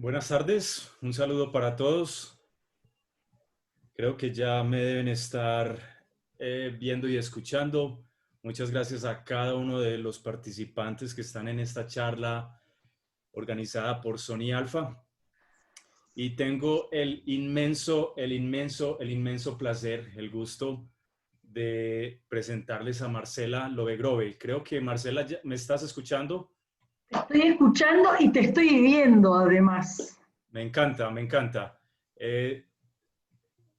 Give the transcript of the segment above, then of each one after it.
Buenas tardes, un saludo para todos. Creo que ya me deben estar viendo y escuchando. Muchas gracias a cada uno de los participantes que están en esta charla organizada por Sony Alpha. Y tengo el inmenso placer, el gusto de presentarles a Marcela Lovegrove. Creo que Marcela, ¿me estás escuchando? Te estoy escuchando y te estoy viendo además. Me encanta, me encanta.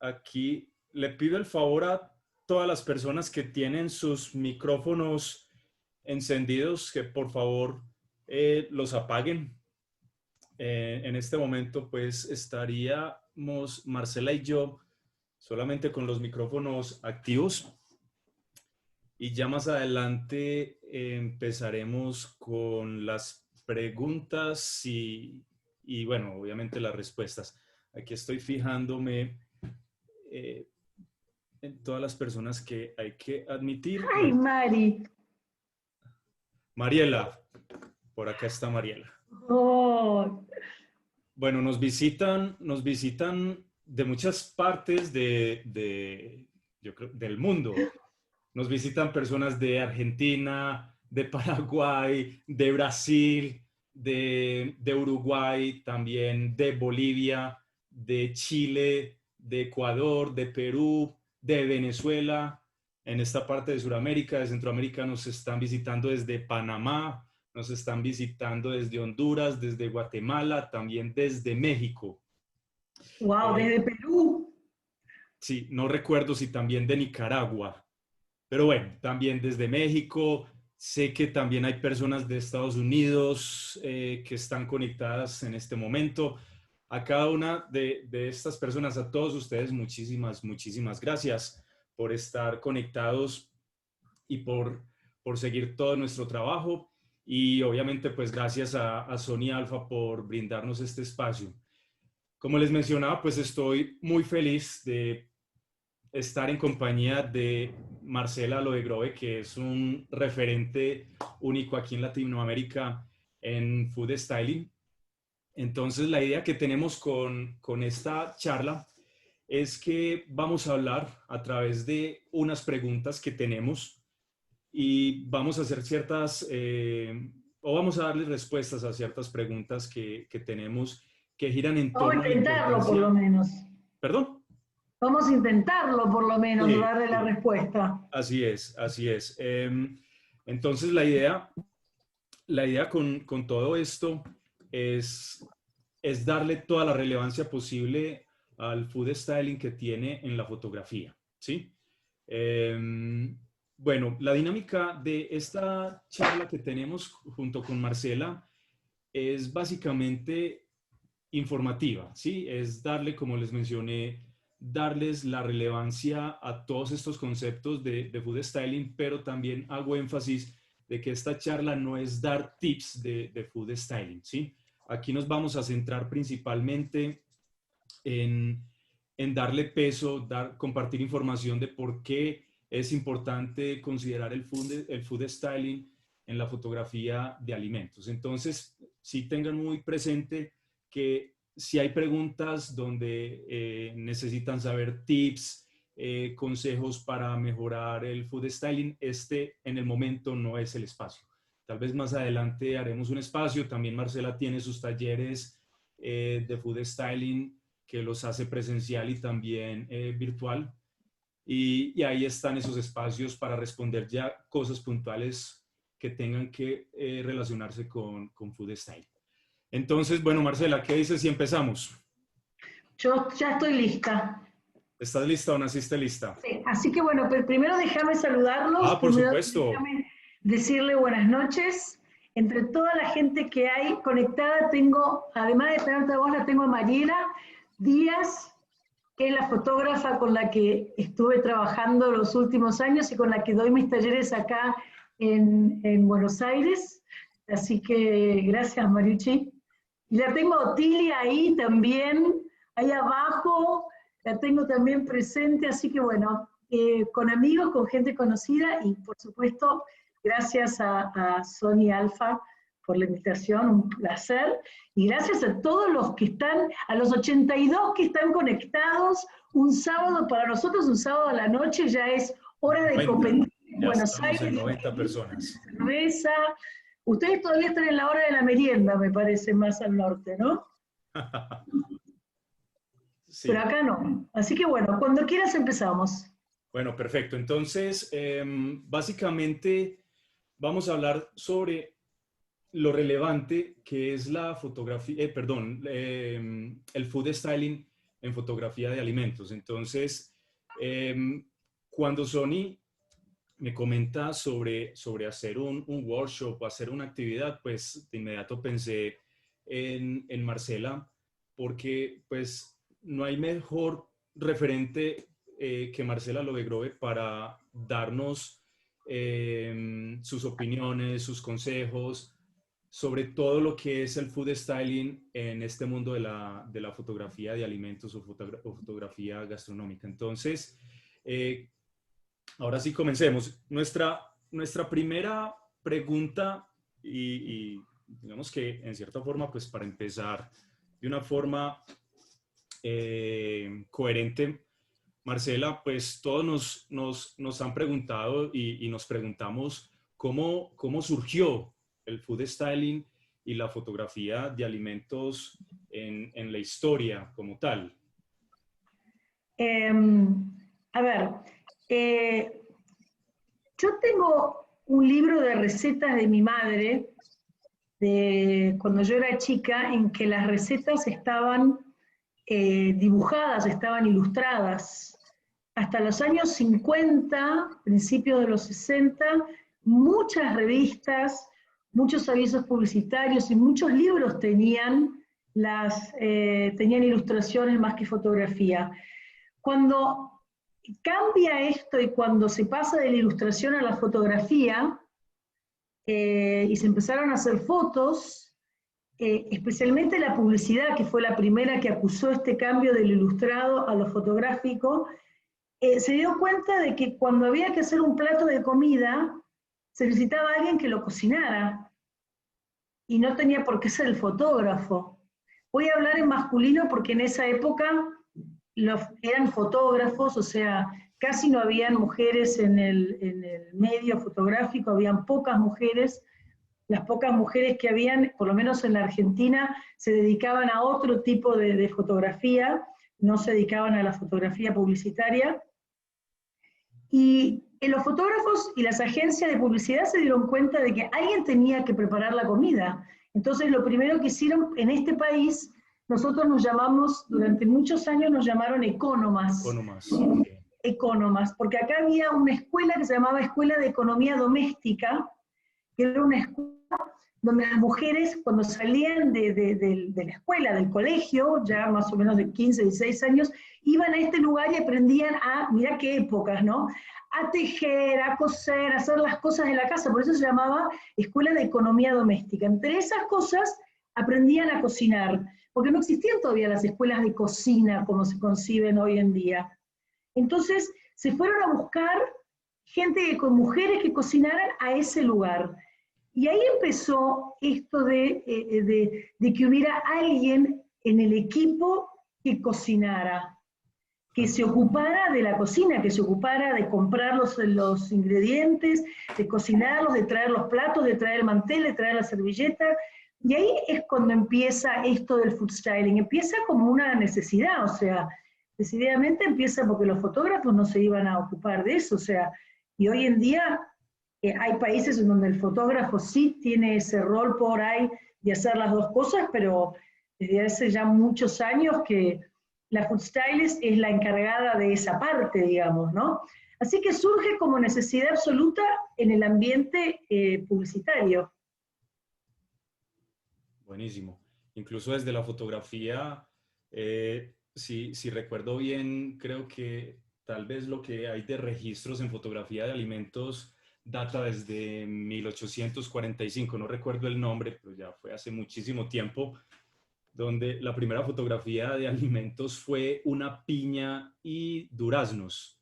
Aquí le pido el favor a todas las personas que tienen sus micrófonos encendidos que por favor los apaguen. En este momento pues estaríamos Marcela y yo solamente con los micrófonos activos y ya más adelante empezaremos con las preguntas y bueno, obviamente las respuestas. Aquí estoy fijándome eh, en todas las personas que hay que admitir. ¡Ay, Mari! Mariela, por acá está Mariela. Oh, Bueno, nos visitan de muchas partes yo creo, del mundo. Nos visitan personas de Argentina, de Paraguay, de Brasil, de Uruguay, también de Bolivia, de Chile, de Ecuador, de Perú, de Venezuela. En esta parte de Sudamérica, de Centroamérica, nos están visitando desde Panamá, nos están visitando desde Honduras, desde Guatemala, también desde México. wow, Eh, desde Perú. sí, no recuerdo si también de Nicaragua. Pero bueno, también desde México, sé que también hay personas de Estados Unidos que están conectadas en este momento. A cada una de estas personas, a todos ustedes, muchísimas gracias por estar conectados y por seguir todo nuestro trabajo. Y obviamente, pues gracias a Sony Alpha por brindarnos este espacio. Como les mencionaba, pues estoy muy feliz de estar en compañía de Marcela Lovegrove, que es un referente único aquí en Latinoamérica en food styling. Entonces, la idea que tenemos con esta charla es que vamos a hablar a través de unas preguntas que tenemos y vamos a hacer o vamos a darles respuestas a ciertas preguntas que tenemos que giran en Vamos a torno a la intentarlo por lo importancia. menos. ¿Perdón? Vamos a intentarlo por lo menos, Sí, darle la sí. respuesta. Así es, así es. Entonces, la idea con todo esto es, es darle toda la relevancia posible al food styling que tiene en la fotografía, ¿sí? Bueno, la dinámica de esta charla que tenemos junto con Marcela es básicamente informativa, ¿sí? Es darle, como les mencioné, darles la relevancia a todos estos conceptos de food styling, pero también hago énfasis de que esta charla no es dar tips de food styling, ¿sí? Aquí nos vamos a centrar principalmente en, en darle peso, compartir información de por qué es importante considerar el food styling en la fotografía de alimentos. Entonces, sí tengan muy presente que si hay preguntas donde necesitan saber tips, consejos para mejorar el food styling, en el momento no es el espacio. Tal vez más adelante haremos un espacio. También Marcela tiene sus talleres de food styling que los hace presencial y también virtual. Y ahí están esos espacios para responder ya cosas puntuales que tengan que relacionarse con food style. Entonces, bueno, Marcela, ¿qué dices si empezamos? Yo ya estoy lista. ¿Estás lista o naciste lista? Sí, así que bueno, pero primero déjame saludarlos, Ah, por primero supuesto. déjame decirle buenas noches. Entre toda la gente que hay conectada, tengo, además de tenerte a vos, la tengo a Mariela Díaz, que es la fotógrafa con la que estuve trabajando los últimos años y con la que doy mis talleres acá en Buenos Aires. Así que gracias, Mariucci. Y la tengo a Otilia ahí también, ahí abajo, la tengo también presente, así que bueno, con amigos, con gente conocida y por supuesto, gracias a Sony Alpha por la invitación, un placer. Y gracias a todos los que están, a los 82 que están conectados, un sábado, para nosotros un sábado a la noche ya es hora de 90. competir en Ya Buenos estamos en Aires, 90 personas. cerveza. Ustedes todavía están en la hora de la merienda, me parece, más al norte, ¿no? Pero Sí. acá no. Así que bueno, cuando quieras empezamos. Bueno, perfecto. Entonces, básicamente vamos a hablar sobre lo relevante que es la fotografía, el food styling en fotografía de alimentos. Entonces, cuando Sony me comenta sobre hacer un workshop o hacer una actividad, pues de inmediato pensé en Marcela, porque pues no hay mejor referente que Marcela Lovegrove para darnos sus opiniones, sus consejos sobre todo lo que es el food styling en este mundo de la fotografía de alimentos o fotografía gastronómica. Entonces, ahora sí comencemos. Nuestra primera pregunta y digamos que en cierta forma, pues para empezar de una forma coherente, Marcela, pues todos nos han preguntado y nos preguntamos cómo surgió el food styling y la fotografía de alimentos en la historia como tal. Eh, a ver, yo tengo un libro de recetas de mi madre, de cuando yo era chica, en que las recetas estaban dibujadas, estaban ilustradas. Hasta los años 50, principios de los 60, muchas revistas, muchos avisos publicitarios y muchos libros tenían ilustraciones más que fotografía. Cuando cambia esto y cuando se pasa de la ilustración a la fotografía y se empezaron a hacer fotos, especialmente la publicidad, que fue la primera que acusó este cambio del ilustrado a lo fotográfico, se dio cuenta de que cuando había que hacer un plato de comida, se necesitaba alguien que lo cocinara y no tenía por qué ser el fotógrafo. Voy a hablar en masculino porque en esa época eran fotógrafos, o sea, casi no habían mujeres en el medio fotográfico, habían pocas mujeres. Las pocas mujeres que habían, por lo menos en la Argentina, se dedicaban a otro tipo de fotografía, no se dedicaban a la fotografía publicitaria. Y los fotógrafos y las agencias de publicidad se dieron cuenta de que alguien tenía que preparar la comida. Entonces, lo primero que hicieron en este país, nosotros nos llamamos, durante muchos años nos llamaron ecónomas. Ecónomas, porque acá había una escuela que se llamaba Escuela de Economía Doméstica, que era una escuela donde las mujeres, cuando salían de la escuela, del colegio, ya más o menos de 15, 16 años, iban a este lugar y aprendían mirá qué épocas, ¿no? A tejer, a coser, a hacer las cosas de la casa, por eso se llamaba Escuela de Economía Doméstica. Entre esas cosas, aprendían a cocinar, porque no existían todavía las escuelas de cocina como se conciben hoy en día. Entonces, se fueron a buscar gente con mujeres que cocinaran a ese lugar. Y ahí empezó esto de que hubiera alguien en el equipo que cocinara, que se ocupara de la cocina, que se ocupara de comprar los ingredientes, de cocinarlos, de traer los platos, de traer el mantel, de traer la servilleta. Y ahí es cuando empieza esto del food styling. Empieza como una necesidad, o sea, decididamente empieza porque los fotógrafos no se iban a ocupar de eso, o sea, y hoy en día hay países en donde el fotógrafo sí tiene ese rol por ahí de hacer las dos cosas, pero desde hace ya muchos años que la food stylist es la encargada de esa parte, digamos, ¿no? Así que surge como necesidad absoluta en el ambiente publicitario. Buenísimo. Incluso desde la fotografía, si recuerdo bien, creo que tal vez lo que hay de registros en fotografía de alimentos data desde 1845, no recuerdo el nombre, pero ya fue hace muchísimo tiempo, donde la primera fotografía de alimentos fue una piña y duraznos.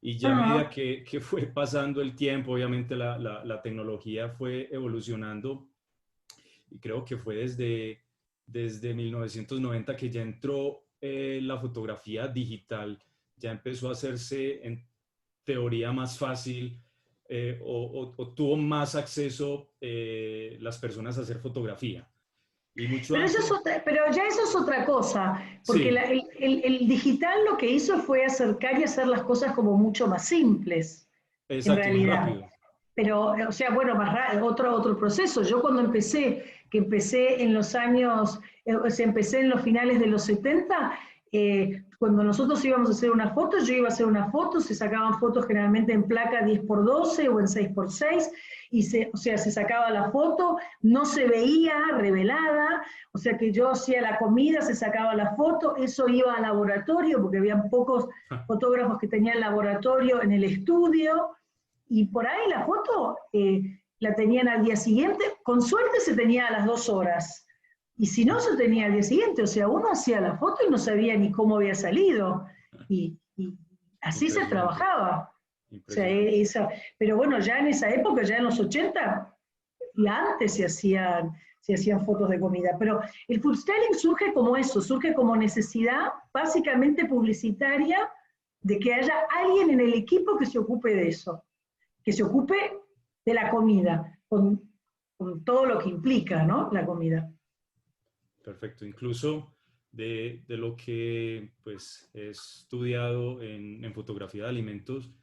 Y ya a medida que fue pasando el tiempo, obviamente la tecnología fue evolucionando y creo que fue desde 1990 que ya entró la fotografía digital, ya empezó a hacerse en teoría más fácil, o tuvo más acceso las personas a hacer fotografía. Y mucho Pero, antes, pero ya eso es otra cosa, porque sí, el digital lo que hizo fue acercar y hacer las cosas como mucho más simples, en exacto, más realidad. rápido. Pero, o sea, bueno, otro proceso. Yo cuando que empecé en los años, o sea, empecé en los finales de los 70, cuando nosotros íbamos a hacer una foto, yo iba a hacer una foto, se sacaban fotos generalmente en placa 10x12 o en 6x6, y o sea, se sacaba la foto, no se veía revelada, o sea que yo hacía la comida, se sacaba la foto, eso iba al laboratorio, porque habían pocos fotógrafos que tenían laboratorio en el estudio, y por ahí la foto la tenían al día siguiente, con suerte se tenía a las 2 horas, y si no se tenía al día siguiente, o sea, uno hacía la foto y no sabía ni cómo había salido, y así se Impresionante, trabajaba. O sea, impresionante. pero bueno, ya en esa época, ya en los 80, y antes se hacían fotos de comida, pero el food styling surge como eso, surge como necesidad básicamente publicitaria de que haya alguien en el equipo que se ocupe de eso, que se ocupe de la comida, con todo lo que implica, ¿no? La comida. Perfecto. Incluso de lo que pues, he estudiado en fotografía de alimentos,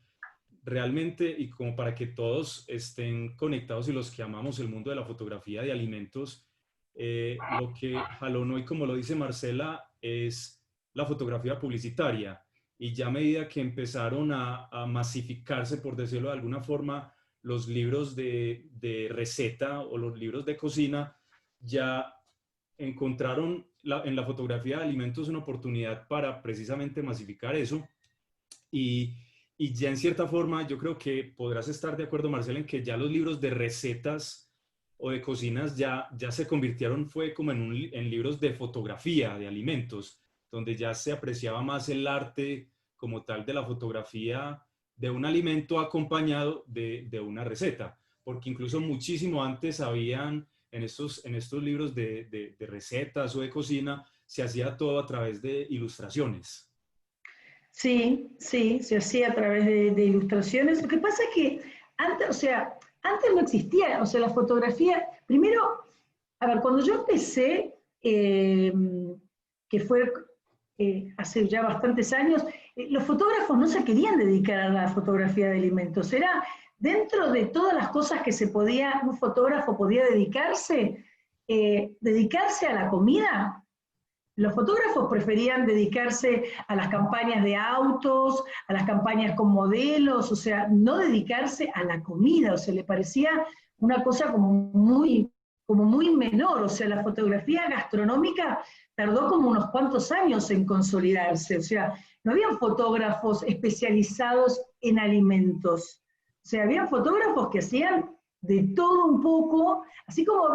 realmente, y como para que todos estén conectados y los que amamos el mundo de la fotografía de alimentos, lo que jalón hoy, como lo dice Marcela, es la fotografía publicitaria. Y ya a medida que empezaron a masificarse, por decirlo de alguna forma, los libros de receta o los libros de cocina, ya encontraron en la fotografía de alimentos una oportunidad para precisamente masificar eso. Y, y ya en cierta forma yo creo que podrás estar de acuerdo, Marcela, en que ya los libros de recetas o de cocinas ya se convirtieron, fue como en libros de fotografía de alimentos, donde ya se apreciaba más el arte como tal de la fotografía de un alimento acompañado de una receta, porque incluso muchísimo antes habían en estos libros de recetas o de cocina, se hacía todo a través de ilustraciones. Sí, sí, se hacía a través de ilustraciones. Lo que pasa es que antes, o sea, antes no existía, o sea, la fotografía, primero, a ver, cuando yo empecé, que fue hace ya bastantes años, los fotógrafos no se querían dedicar a la fotografía de alimentos, era dentro de todas las cosas que un fotógrafo podía dedicarse a la comida. Los fotógrafos preferían dedicarse a las campañas de autos, a las campañas con modelos, o sea, no dedicarse a la comida, o sea, le parecía una cosa como muy menor, o sea, la fotografía gastronómica tardó como unos cuantos años en consolidarse, o sea, no habían fotógrafos especializados en alimentos, o sea, habían fotógrafos que hacían de todo un poco, así como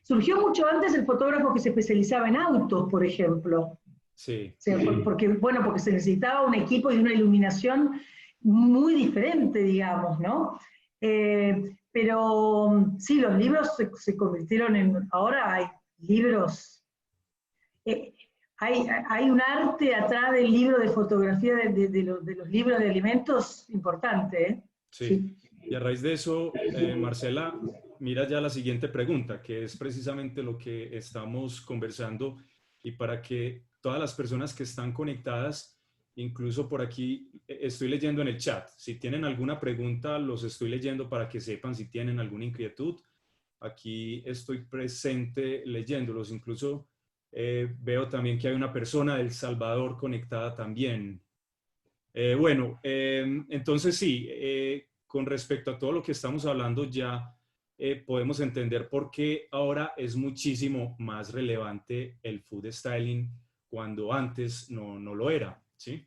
surgió mucho antes el fotógrafo que se especializaba en autos, por ejemplo. O Sí, sea, porque se necesitaba un equipo y una iluminación muy diferente, digamos, ¿no? Pero sí, los libros se convirtieron ahora hay libros, eh, hay un arte atrás del libro de fotografía de los libros de alimentos importante, ¿eh? sí. Sí. Y a raíz de eso, Marcela, mira ya la siguiente pregunta, que es precisamente lo que estamos conversando, y para que todas las personas que están conectadas, incluso por aquí estoy leyendo en el chat, si tienen alguna pregunta, los estoy leyendo para que sepan si tienen alguna inquietud. Aquí estoy presente leyéndolos, incluso veo también que hay una persona del Salvador conectada también. Bueno, entonces sí, con respecto a todo lo que estamos hablando ya podemos entender por qué ahora es muchísimo más relevante el food styling cuando antes no lo era, ¿sí?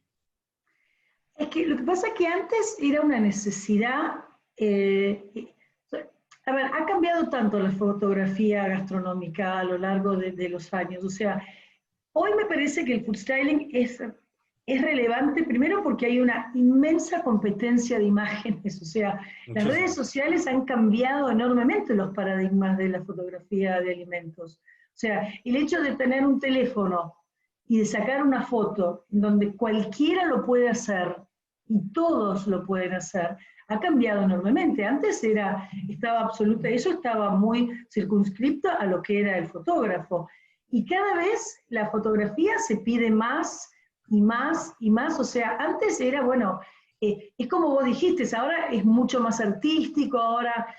Es que lo que pasa es que antes era una necesidad, a ver, ha cambiado tanto la fotografía gastronómica a lo largo de los años, o sea, hoy me parece que el food styling es relevante primero porque hay una inmensa competencia de imágenes, o sea, las redes Muchísimo. sociales han cambiado enormemente los paradigmas de la fotografía de alimentos. O sea, el hecho de tener un teléfono y de sacar una foto en donde cualquiera lo puede hacer y todos lo pueden hacer, ha cambiado enormemente. Antes eso estaba muy circunscripto a lo que era el fotógrafo. Y cada vez la fotografía se pide más y más y más. O sea, antes era, bueno, es como vos dijiste, ahora es mucho más artístico, ahora...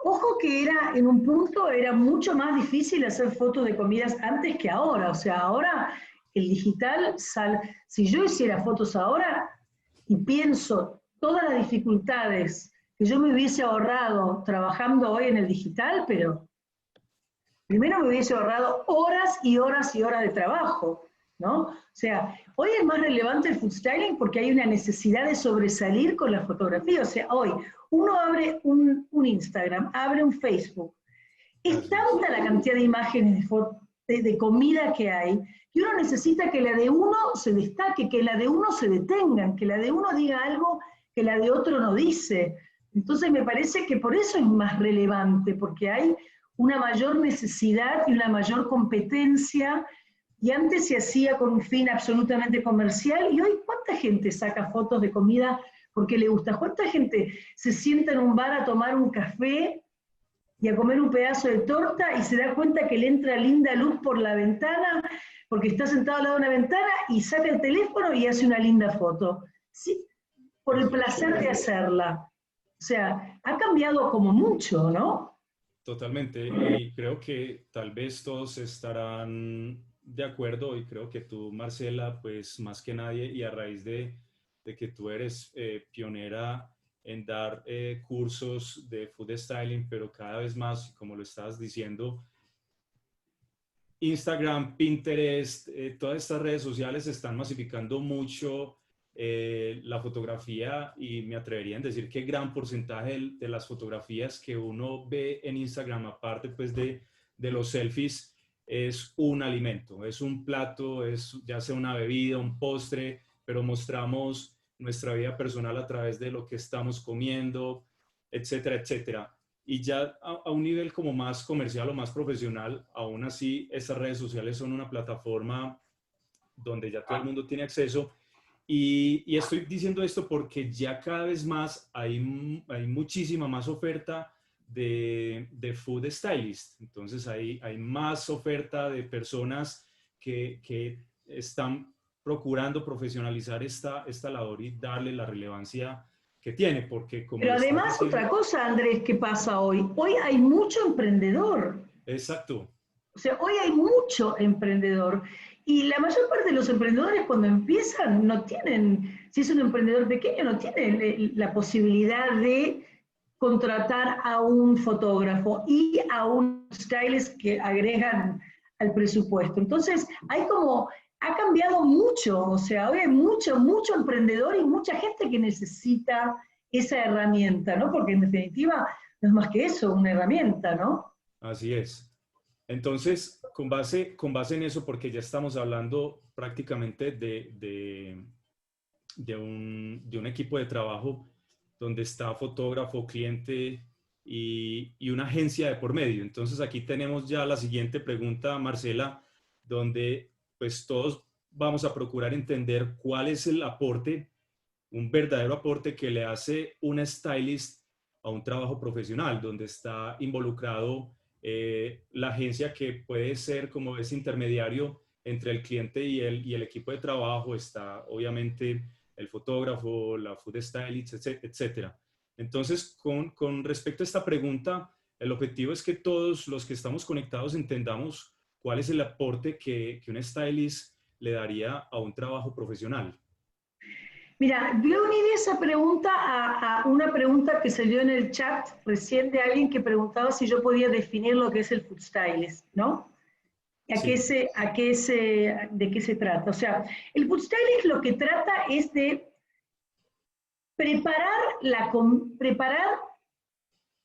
Ojo que era, en un punto, era mucho más difícil hacer fotos de comidas antes que ahora. O sea, ahora el digital, si yo hiciera fotos ahora y pienso todas las dificultades que yo me hubiese ahorrado trabajando hoy en el digital, pero primero me hubiese ahorrado horas y horas y horas de trabajo, ¿no? O sea, hoy es más relevante el food styling porque hay una necesidad de sobresalir con la fotografía. O sea, hoy uno abre un Instagram, abre un Facebook, es Así es. tanta la cantidad de imágenes de comida que hay, que uno necesita que la de uno se destaque, que la de uno se detengan, que la de uno diga algo que la de otro no dice. Entonces me parece que por eso es más relevante, porque hay una mayor necesidad y una mayor competencia, y antes se hacía con un fin absolutamente comercial, y hoy ¿cuánta gente saca fotos de comida porque le gusta? ¿Cuánta gente se sienta en un bar a tomar un café y a comer un pedazo de torta y se da cuenta que le entra linda luz por la ventana, porque está sentado al lado de una ventana y saca el teléfono y hace una linda foto? Sí, por el Así es. placer de hacerla. O sea, ha cambiado como mucho, ¿no? Totalmente. Y creo que tal vez todos estarán de acuerdo y creo que tú, Marcela, pues más que nadie y a raíz de que tú eres pionera en dar cursos de food styling, pero cada vez más, como lo estabas diciendo, Instagram, Pinterest, todas estas redes sociales están masificando mucho la fotografía y me atrevería a decir que gran porcentaje de las fotografías que uno ve en Instagram, aparte pues de los selfies, es un alimento, es un plato, es ya sea una bebida, un postre, pero mostramos nuestra vida personal a través de lo que estamos comiendo, etcétera, etcétera. Y ya a un nivel como más comercial o más profesional, aún así, estas redes sociales son una plataforma donde ya todo el mundo tiene acceso. Y estoy diciendo esto porque ya cada vez más hay muchísima más oferta de food stylist. Entonces hay más oferta de personas que están procurando profesionalizar esta labor y darle la relevancia que tiene, porque como Pero lo estás además diciendo, otra cosa, Andrés, ¿qué pasa hoy? Hoy hay mucho emprendedor. exacto. O sea, hoy hay mucho emprendedor y la mayor parte de los emprendedores cuando empiezan no tienen, si es un emprendedor pequeño, no tienen la posibilidad de contratar a un fotógrafo y a un stylist que agregan al presupuesto. Entonces, ha cambiado mucho, o sea, hoy hay mucho emprendedor y mucha gente que necesita esa herramienta, ¿no? Porque en definitiva no es más que eso, una herramienta, ¿no? Así es. Entonces, con base en eso, porque ya estamos hablando prácticamente de un equipo de trabajo donde está fotógrafo, cliente y una agencia de por medio. Entonces, aquí tenemos ya la siguiente pregunta, Marcela, donde pues todos vamos a procurar entender cuál es el aporte, un verdadero aporte que le hace una stylist a un trabajo profesional, donde está involucrado la agencia que puede ser como ese intermediario entre el cliente y el equipo de trabajo, está obviamente el fotógrafo, la food stylist, etcétera. Entonces, con respecto a esta pregunta, el objetivo es que todos los que estamos conectados entendamos cuál es el aporte que un stylist le daría a un trabajo profesional. Mira, yo uní esa pregunta a una pregunta que salió en el chat recién de alguien que preguntaba si yo podía definir lo que es el food stylist, ¿no? Sí, ¿De qué se trata? O sea, el food stylist lo que trata es de preparar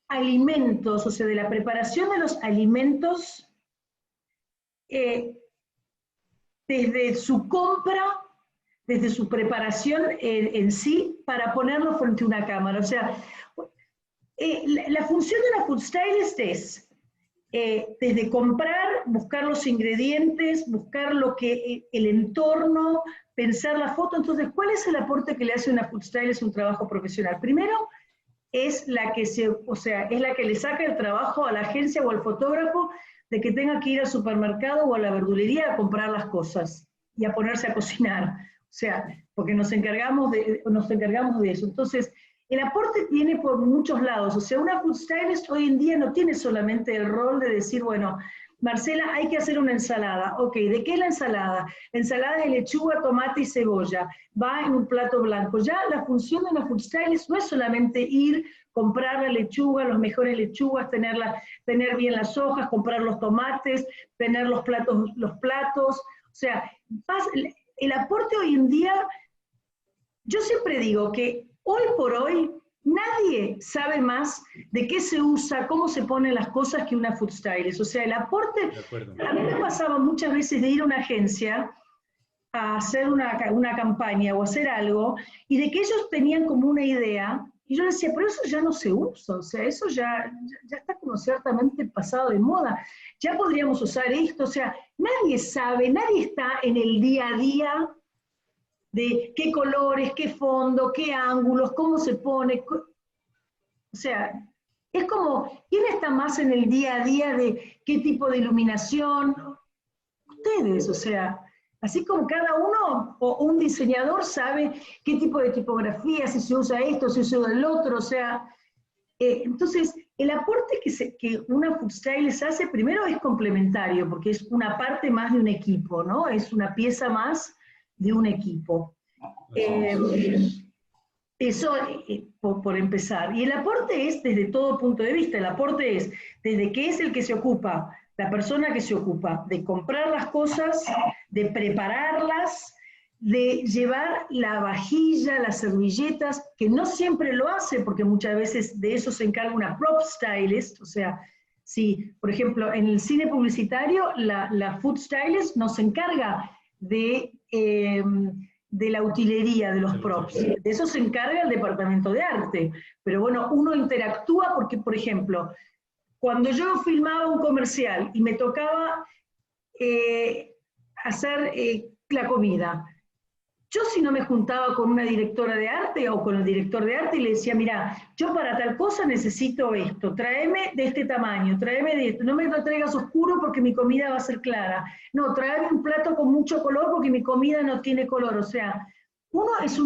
alimentos, o sea, de la preparación de los alimentos eh, desde su compra desde su preparación en sí para ponerlo frente a una cámara. O sea, la función de una food stylist es desde comprar, buscar los ingredientes, buscar el entorno, pensar la foto. Entonces, ¿cuál es el aporte que le hace una food stylist a un trabajo profesional? Primero, es la que es la que le saca el trabajo a la agencia o al fotógrafo de que tenga que ir al supermercado o a la verdulería a comprar las cosas y a ponerse a cocinar. O sea, porque nos encargamos de eso. Entonces, el aporte viene por muchos lados. O sea, una food stylist hoy en día no tiene solamente el rol de decir, bueno, Marcela, hay que hacer una ensalada. Ok, ¿de qué es la ensalada? La ensalada de lechuga, tomate y cebolla. Va en un plato blanco. Ya la función de una food stylist no es solamente ir, comprar la lechuga, las mejores lechugas, tener bien las hojas, comprar los tomates, tener los platos. O sea, el aporte hoy en día, yo siempre digo que hoy por hoy nadie sabe más de qué se usa, cómo se ponen las cosas que una food stylist. O sea, el aporte, a mí me pasaba muchas veces de ir a una agencia a hacer una campaña o hacer algo, y de que ellos tenían como una idea, y yo decía, pero eso ya no se usa, o sea, eso ya está como ciertamente pasado de moda, ya podríamos usar esto, o sea, nadie sabe, nadie está en el día a día de qué colores, qué fondo, qué ángulos, cómo se pone. O sea, es como, ¿quién está más en el día a día de qué tipo de iluminación? Ustedes, o sea, así como cada uno o un diseñador sabe qué tipo de tipografía, si se usa esto, si se usa el otro, o sea, entonces el aporte que una food stylist hace primero es complementario, porque es una parte más de un equipo, ¿no? Es una pieza más de un equipo. Eso por empezar. Y el aporte es desde todo punto de vista. El aporte es desde que es el que se ocupa, la persona que se ocupa de comprar las cosas, de prepararlas, de llevar la vajilla, las servilletas, que no siempre lo hace, porque muchas veces de eso se encarga una prop stylist. O sea, si, por ejemplo, en el cine publicitario, la food stylist nos encarga de la utilería, de los props. De eso se encarga el departamento de arte. Pero bueno, uno interactúa porque, por ejemplo, cuando yo filmaba un comercial y me tocaba hacer la comida, yo si no me juntaba con una directora de arte o con el director de arte y le decía, mira, yo para tal cosa necesito esto, tráeme de este tamaño, tráeme de esto, no me lo traigas oscuro porque mi comida va a ser clara, no, tráeme un plato con mucho color porque mi comida no tiene color. O sea, uno es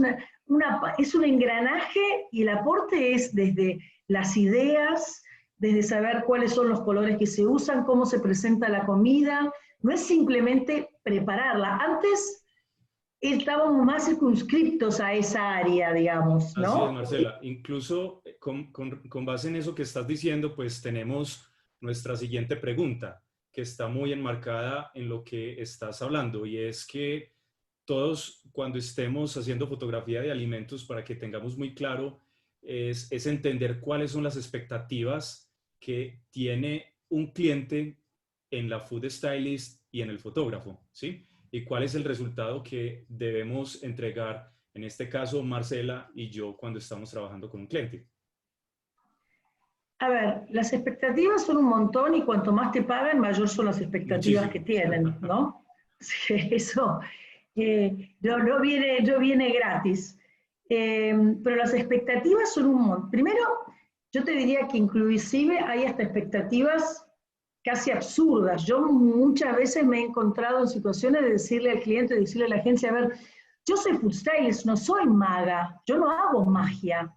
un engranaje, y el aporte es desde las ideas, desde saber cuáles son los colores que se usan, cómo se presenta la comida, no es simplemente prepararla. Antes estábamos más circunscriptos a esa área, digamos, ¿no? Así es, Marcela. Incluso con base en eso que estás diciendo, pues tenemos nuestra siguiente pregunta, que está muy enmarcada en lo que estás hablando, y es que todos, cuando estemos haciendo fotografía de alimentos, para que tengamos muy claro, es entender cuáles son las expectativas que tiene un cliente en la food stylist y en el fotógrafo, ¿sí? Y cuál es el resultado que debemos entregar, en este caso Marcela y yo, cuando estamos trabajando con un cliente. A ver, las expectativas son un montón, y cuanto más te pagan, mayor son las expectativas Muchísimo. que tienen, ¿no? Eso no viene gratis. Pero las expectativas son un montón. Primero, yo te diría que inclusive hay hasta expectativas casi absurdas. Yo muchas veces me he encontrado en situaciones de decirle al cliente, de decirle a la agencia, a ver, yo soy food stylist, no soy maga, yo no hago magia.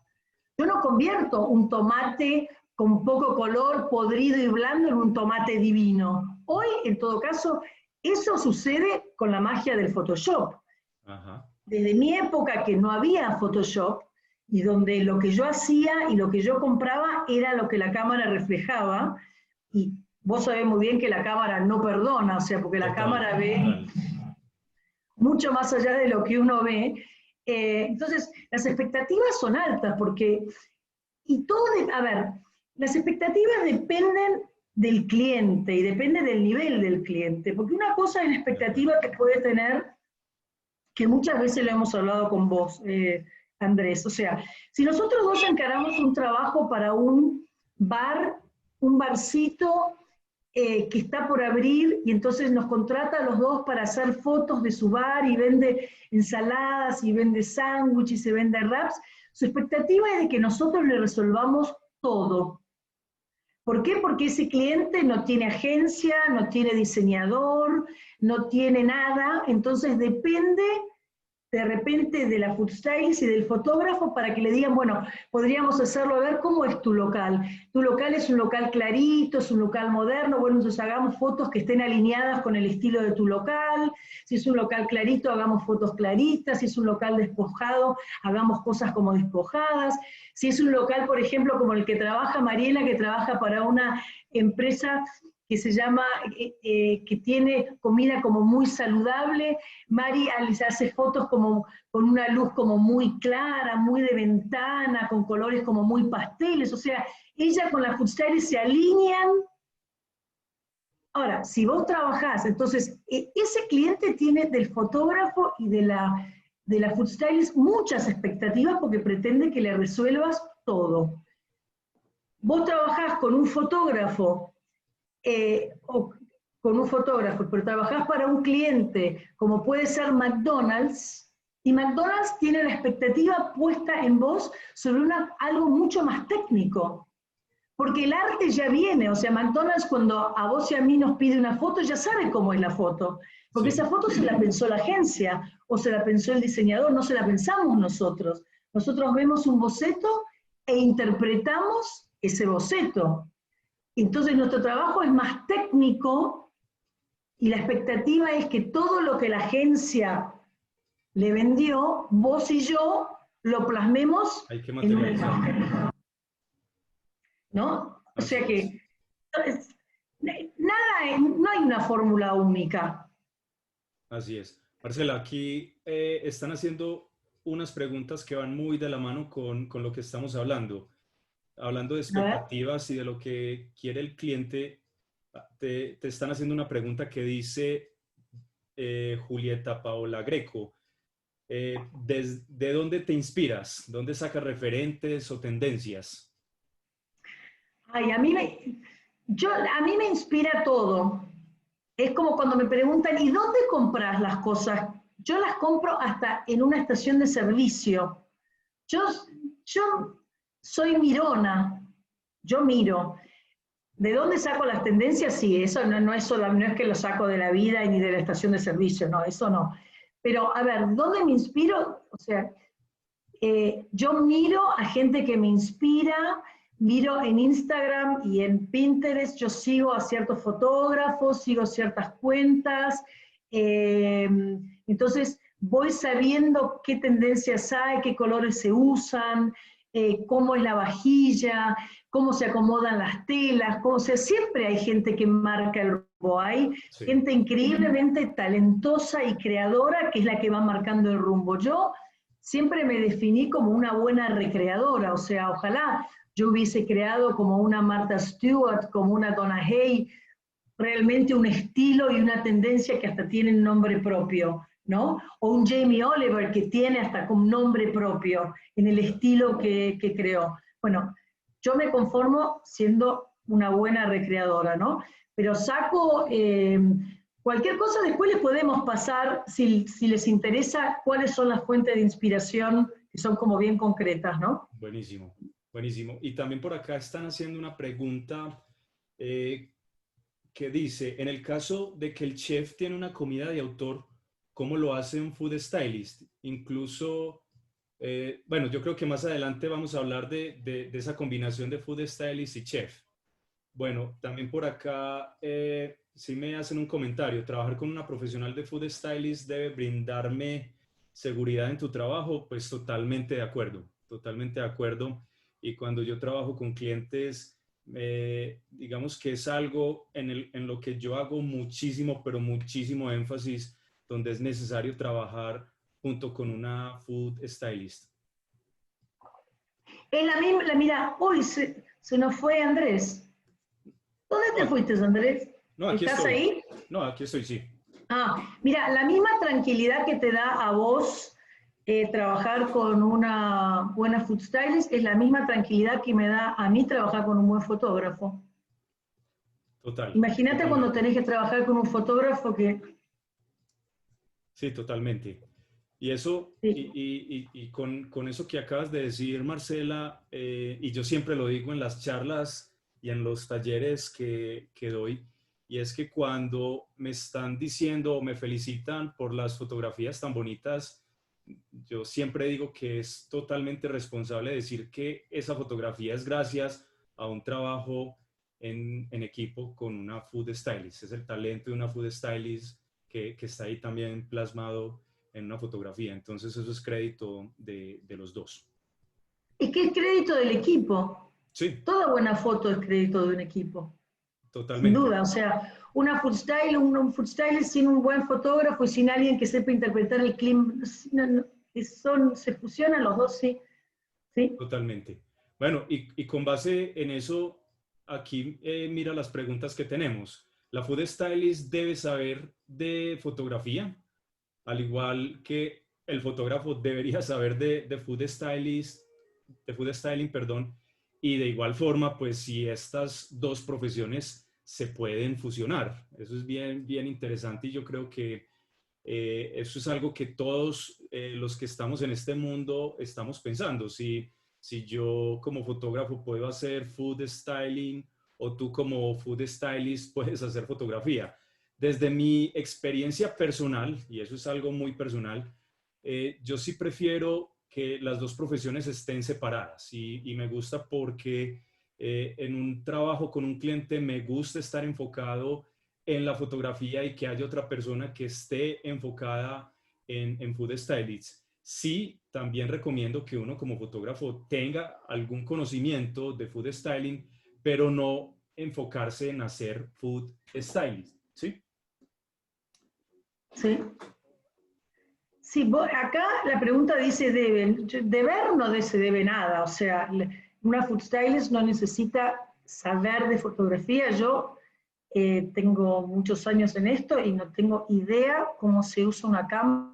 Yo no convierto un tomate con poco color, podrido y blando, en un tomate divino. Hoy, en todo caso, eso sucede con la magia del Photoshop. Ajá. Desde mi época, que no había Photoshop, y donde lo que yo hacía y lo que yo compraba era lo que la cámara reflejaba, y vos sabés muy bien que la cámara no perdona, o sea, porque la cámara ve mucho más allá de lo que uno ve. Entonces, las expectativas son altas, porque, a ver, las expectativas dependen del cliente y depende del nivel del cliente, porque una cosa es la expectativa que puede tener que muchas veces lo hemos hablado con vos, Andrés. O sea, si nosotros dos encaramos un trabajo para un bar, un barcito que está por abrir y entonces nos contrata a los dos para hacer fotos de su bar y vende ensaladas y vende sándwiches y se vende wraps, su expectativa es de que nosotros le resolvamos todo. ¿Por qué? Porque ese cliente no tiene agencia, no tiene diseñador, no tiene nada, entonces depende de repente de la food stylist y del fotógrafo para que le digan, bueno, podríamos hacerlo, a ver cómo es tu local. Tu local es un local clarito, es un local moderno, bueno, entonces hagamos fotos que estén alineadas con el estilo de tu local. Si es un local clarito, hagamos fotos claritas. Si es un local despojado, hagamos cosas como despojadas. Si es un local, por ejemplo, como el que trabaja Mariela, que trabaja para una empresa que se llama, que tiene comida como muy saludable. Mari hace fotos como con una luz como muy clara, muy de ventana, con colores como muy pasteles, o sea, ella con la food stylist se alinean. Ahora, si vos trabajás, entonces, ese cliente tiene del fotógrafo y de la food stylist muchas expectativas porque pretende que le resuelvas todo. Vos trabajás con un fotógrafo, o con un fotógrafo, pero trabajás para un cliente, como puede ser McDonald's, y McDonald's tiene la expectativa puesta en vos sobre algo mucho más técnico. Porque el arte ya viene, o sea, McDonald's cuando a vos y a mí nos pide una foto, ya sabe cómo es la foto. Porque Sí. esa foto se la pensó la agencia, o se la pensó el diseñador, no se la pensamos nosotros. Nosotros vemos un boceto e interpretamos ese boceto. Entonces nuestro trabajo es más técnico y la expectativa es que todo lo que la agencia le vendió, vos y yo lo plasmemos Hay que en una materializarlo. imagen, ¿no? O Así sea es. que nada, no hay una fórmula única. Así es. Marcela, aquí están haciendo unas preguntas que van muy de la mano con lo que estamos hablando. Hablando de A ver. expectativas y de lo que quiere el cliente, te están haciendo una pregunta que dice Julieta Paola Greco. ¿De dónde te inspiras? ¿Dónde sacas referentes o tendencias? Ay, a mí me inspira todo. Es como cuando me preguntan, ¿y dónde compras las cosas? Yo las compro hasta en una estación de servicio. Yo, yo soy mirona, yo miro. ¿De dónde saco las tendencias? Sí, eso no es no es que lo saco de la vida ni de la estación de servicio, no, eso no. Pero, a ver, ¿dónde me inspiro? O sea, yo miro a gente que me inspira, miro en Instagram y en Pinterest, yo sigo a ciertos fotógrafos, sigo ciertas cuentas, eh, entonces voy sabiendo qué tendencias hay, qué colores se usan, cómo es la vajilla, cómo se acomodan las telas, cómo, o sea, siempre hay gente que marca el rumbo, hay Sí. gente increíblemente talentosa y creadora que es la que va marcando el rumbo. Yo siempre me definí como una buena recreadora, o sea, ojalá yo hubiese creado como una Martha Stewart, como una Donna Hay, realmente un estilo y una tendencia que hasta tienen nombre propio, ¿no? O un Jamie Oliver que tiene hasta un nombre propio en el estilo que creó. Bueno, yo me conformo siendo una buena recreadora, ¿no? Pero saco cualquier cosa, después les podemos pasar, si les interesa, cuáles son las fuentes de inspiración que son como bien concretas, ¿no? Buenísimo, buenísimo. Y también por acá están haciendo una pregunta que dice, en el caso de que el chef tiene una comida de autor, ¿cómo lo hace un food stylist? Incluso, bueno, yo creo que más adelante vamos a hablar de esa combinación de food stylist y chef. Bueno, también por acá sí me hacen un comentario. Trabajar con una profesional de food stylist debe brindarme seguridad en tu trabajo. Pues totalmente de acuerdo, totalmente de acuerdo. Y cuando yo trabajo con clientes, digamos que es algo en lo que yo hago muchísimo, pero muchísimo énfasis, donde es necesario trabajar junto con una food stylist. Es la misma, mira, hoy se nos fue Andrés. ¿Dónde te No, fuiste, Andrés? no, aquí ¿Estás estoy. ahí? No, aquí estoy, sí. Mira, la misma tranquilidad que te da a vos trabajar con una buena food stylist es la misma tranquilidad que me da a mí trabajar con un buen fotógrafo. Total, Imagínate cuando totalmente. tenés que trabajar con un fotógrafo que... Sí, totalmente. Y eso, Sí. y con eso que acabas de decir, Marcela, y yo siempre lo digo en las charlas y en los talleres que doy, y es que cuando me están diciendo o me felicitan por las fotografías tan bonitas, yo siempre digo que es totalmente responsable decir que esa fotografía es gracias a un trabajo en equipo con una food stylist. Es el talento de una food stylist que está ahí también plasmado en una fotografía. Entonces eso es crédito de los dos. Es que es crédito del equipo. Sí, Toda buena foto es crédito de un equipo. Sin totalmente, duda, o sea, un food style sin un buen fotógrafo y sin alguien que sepa interpretar el clima, se fusionan los dos, sí. Sí, totalmente. Bueno, y con base en eso, aquí mira las preguntas que tenemos. ¿La food stylist debe saber de fotografía? Al igual que el fotógrafo debería saber de food stylist, de food styling, perdón, y de igual forma, pues si estas dos profesiones se pueden fusionar. Eso es bien, bien interesante y yo creo que eso es algo que todos los que estamos en este mundo estamos pensando. Si yo como fotógrafo puedo hacer food styling o tú como food stylist puedes hacer fotografía. Desde mi experiencia personal, y eso es algo muy personal, yo sí prefiero que las dos profesiones estén separadas y me gusta porque en un trabajo con un cliente me gusta estar enfocado en la fotografía y que haya otra persona que esté enfocada en food stylists. Sí, también recomiendo que uno como fotógrafo tenga algún conocimiento de food styling, pero no enfocarse en hacer food stylist, ¿sí? sí. Sí, acá la pregunta dice deben. Deber no se debe nada, o sea, una food stylist no necesita saber de fotografía. Yo tengo muchos años en esto y no tengo idea cómo se usa una cámara.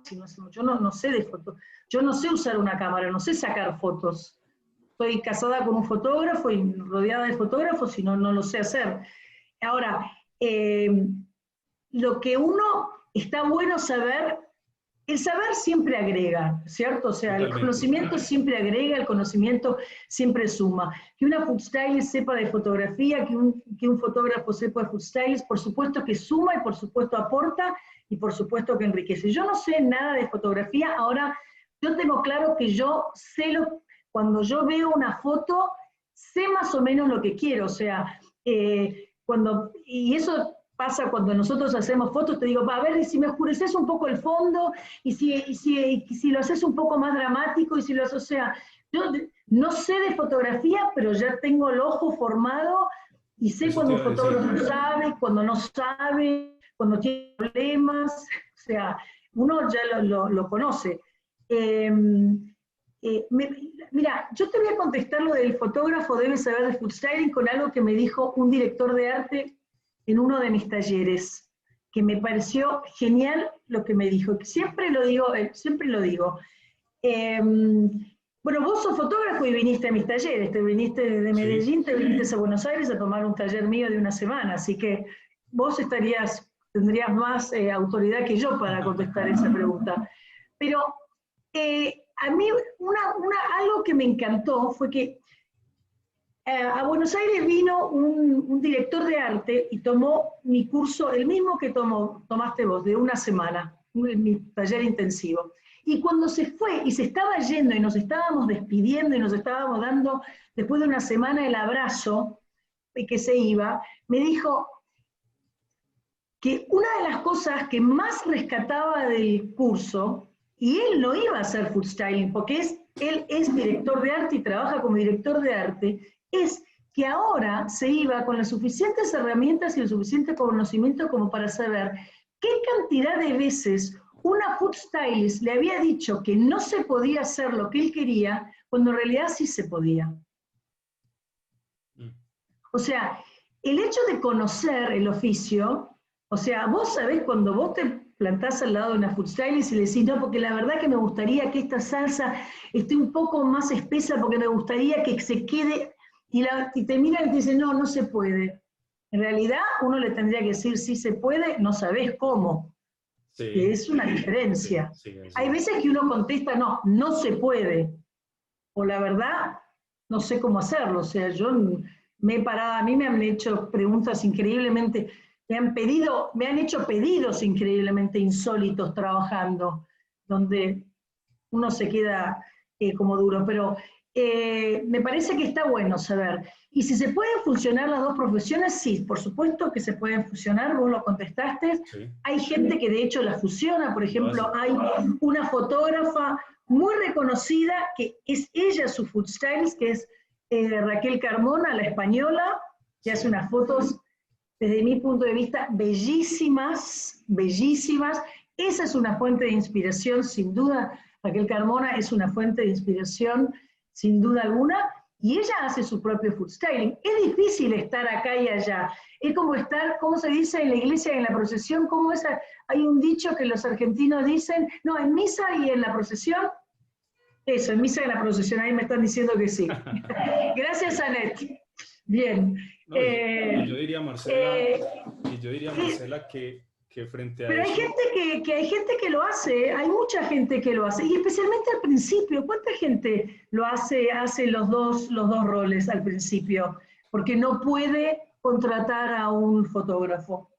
Yo no sé de foto, yo no sé usar una cámara, no sé sacar fotos. Estoy casada con un fotógrafo y rodeada de fotógrafos y no lo sé hacer. Ahora, lo que uno está bueno saber, el saber siempre agrega, ¿cierto? O sea, el Totalmente. conocimiento siempre agrega, el conocimiento siempre suma. Que una food stylist sepa de fotografía, que un fotógrafo sepa de food stylist, por supuesto que suma y por supuesto aporta y por supuesto que enriquece. Yo no sé nada de fotografía, ahora yo tengo claro que yo sé cuando yo veo una foto, sé más o menos lo que quiero, o sea, y eso pasa cuando nosotros hacemos fotos, te digo, va a ver, y si me oscureces un poco el fondo, y si lo haces un poco más dramático, y si lo haces, o sea, yo no sé de fotografía, pero ya tengo el ojo formado y sé Eso te cuando un iba a decir. fotógrafo sabe, cuando no sabe, cuando tiene problemas, o sea, uno ya lo conoce. Eh, mira, yo te voy a contestar lo del fotógrafo debe saber de food styling con algo que me dijo un director de arte en uno de mis talleres, que me pareció genial lo que me dijo. Siempre lo digo, siempre lo digo. Eh, bueno, vos sos fotógrafo y viniste a mis talleres, te viniste de Sí, Medellín, te viniste a Buenos Aires a tomar un taller mío de una semana, así que vos tendrías más autoridad que yo para contestar esa pregunta. Pero a mí algo que me encantó fue que a Buenos Aires vino un director de arte y tomó mi curso, el mismo que tomaste vos, de una semana, mi taller intensivo. Y cuando se fue y se estaba yendo y nos estábamos despidiendo y nos estábamos dando, después de una semana, el abrazo y que se iba, me dijo que una de las cosas que más rescataba del curso, y él no iba a hacer food styling, porque él es director de arte y trabaja como director de arte, es que ahora se iba con las suficientes herramientas y el suficiente conocimiento como para saber qué cantidad de veces una food stylist le había dicho que no se podía hacer lo que él quería, cuando en realidad sí se podía. mm, O sea, el hecho de conocer el oficio O sea, vos sabés cuando vos te plantás al lado de una food stylist y le decís, no, porque la verdad que me gustaría que esta salsa esté un poco más espesa porque me gustaría que se quede, y te miran y te dicen, no, no se puede. En realidad, uno le tendría que decir, sí se puede, no sabés cómo, que Sí, es una diferencia. sí, así Hay es. veces que uno contesta, no, no se puede, o la verdad, no sé cómo hacerlo. O sea, yo me he parado, a mí me han hecho preguntas increíblemente, me han hecho pedidos increíblemente insólitos trabajando, donde uno se queda como duro, pero me parece que está bueno saber. Y si se pueden fusionar las dos profesiones, sí, por supuesto que se pueden fusionar, vos lo contestaste. Sí, Hay gente que de hecho la fusiona, por lo ejemplo, hace. hay una fotógrafa muy reconocida que es ella su food stylist, que es Raquel Carmona, la española, que hace Sí, unas fotos desde mi punto de vista bellísimas, bellísimas. Esa es una fuente de inspiración, sin duda. Raquel Carmona es una fuente de inspiración, sin duda alguna, y ella hace su propio food styling. Es difícil estar acá y allá. Es como estar, ¿cómo se dice en la iglesia y en la procesión? ¿Cómo es? Hay un dicho que los argentinos dicen, no, en misa y en la procesión. Eso, en misa y en la procesión, ahí me están diciendo que sí. Gracias, Anet. Bien. no, Eh, eh, y yo diría, Marcela, que frente a pero hay eso, gente que hay gente que lo hace, hay mucha gente que lo hace, y especialmente al principio. ¿Cuánta gente lo hace los dos roles al principio? Porque no puede contratar a un fotógrafo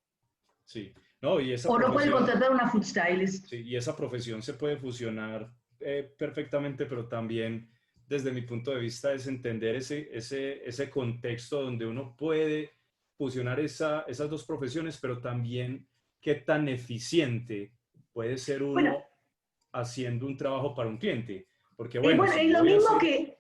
sí, no, o no puede contratar a una food stylist. sí, y esa profesión se puede fusionar perfectamente, pero también desde mi punto de vista es entender ese contexto donde uno puede fusionar esas dos profesiones, pero también qué tan eficiente puede ser Bueno, uno haciendo un trabajo para un cliente. Porque bueno, bueno, si es yo lo voy a mismo hacer, que,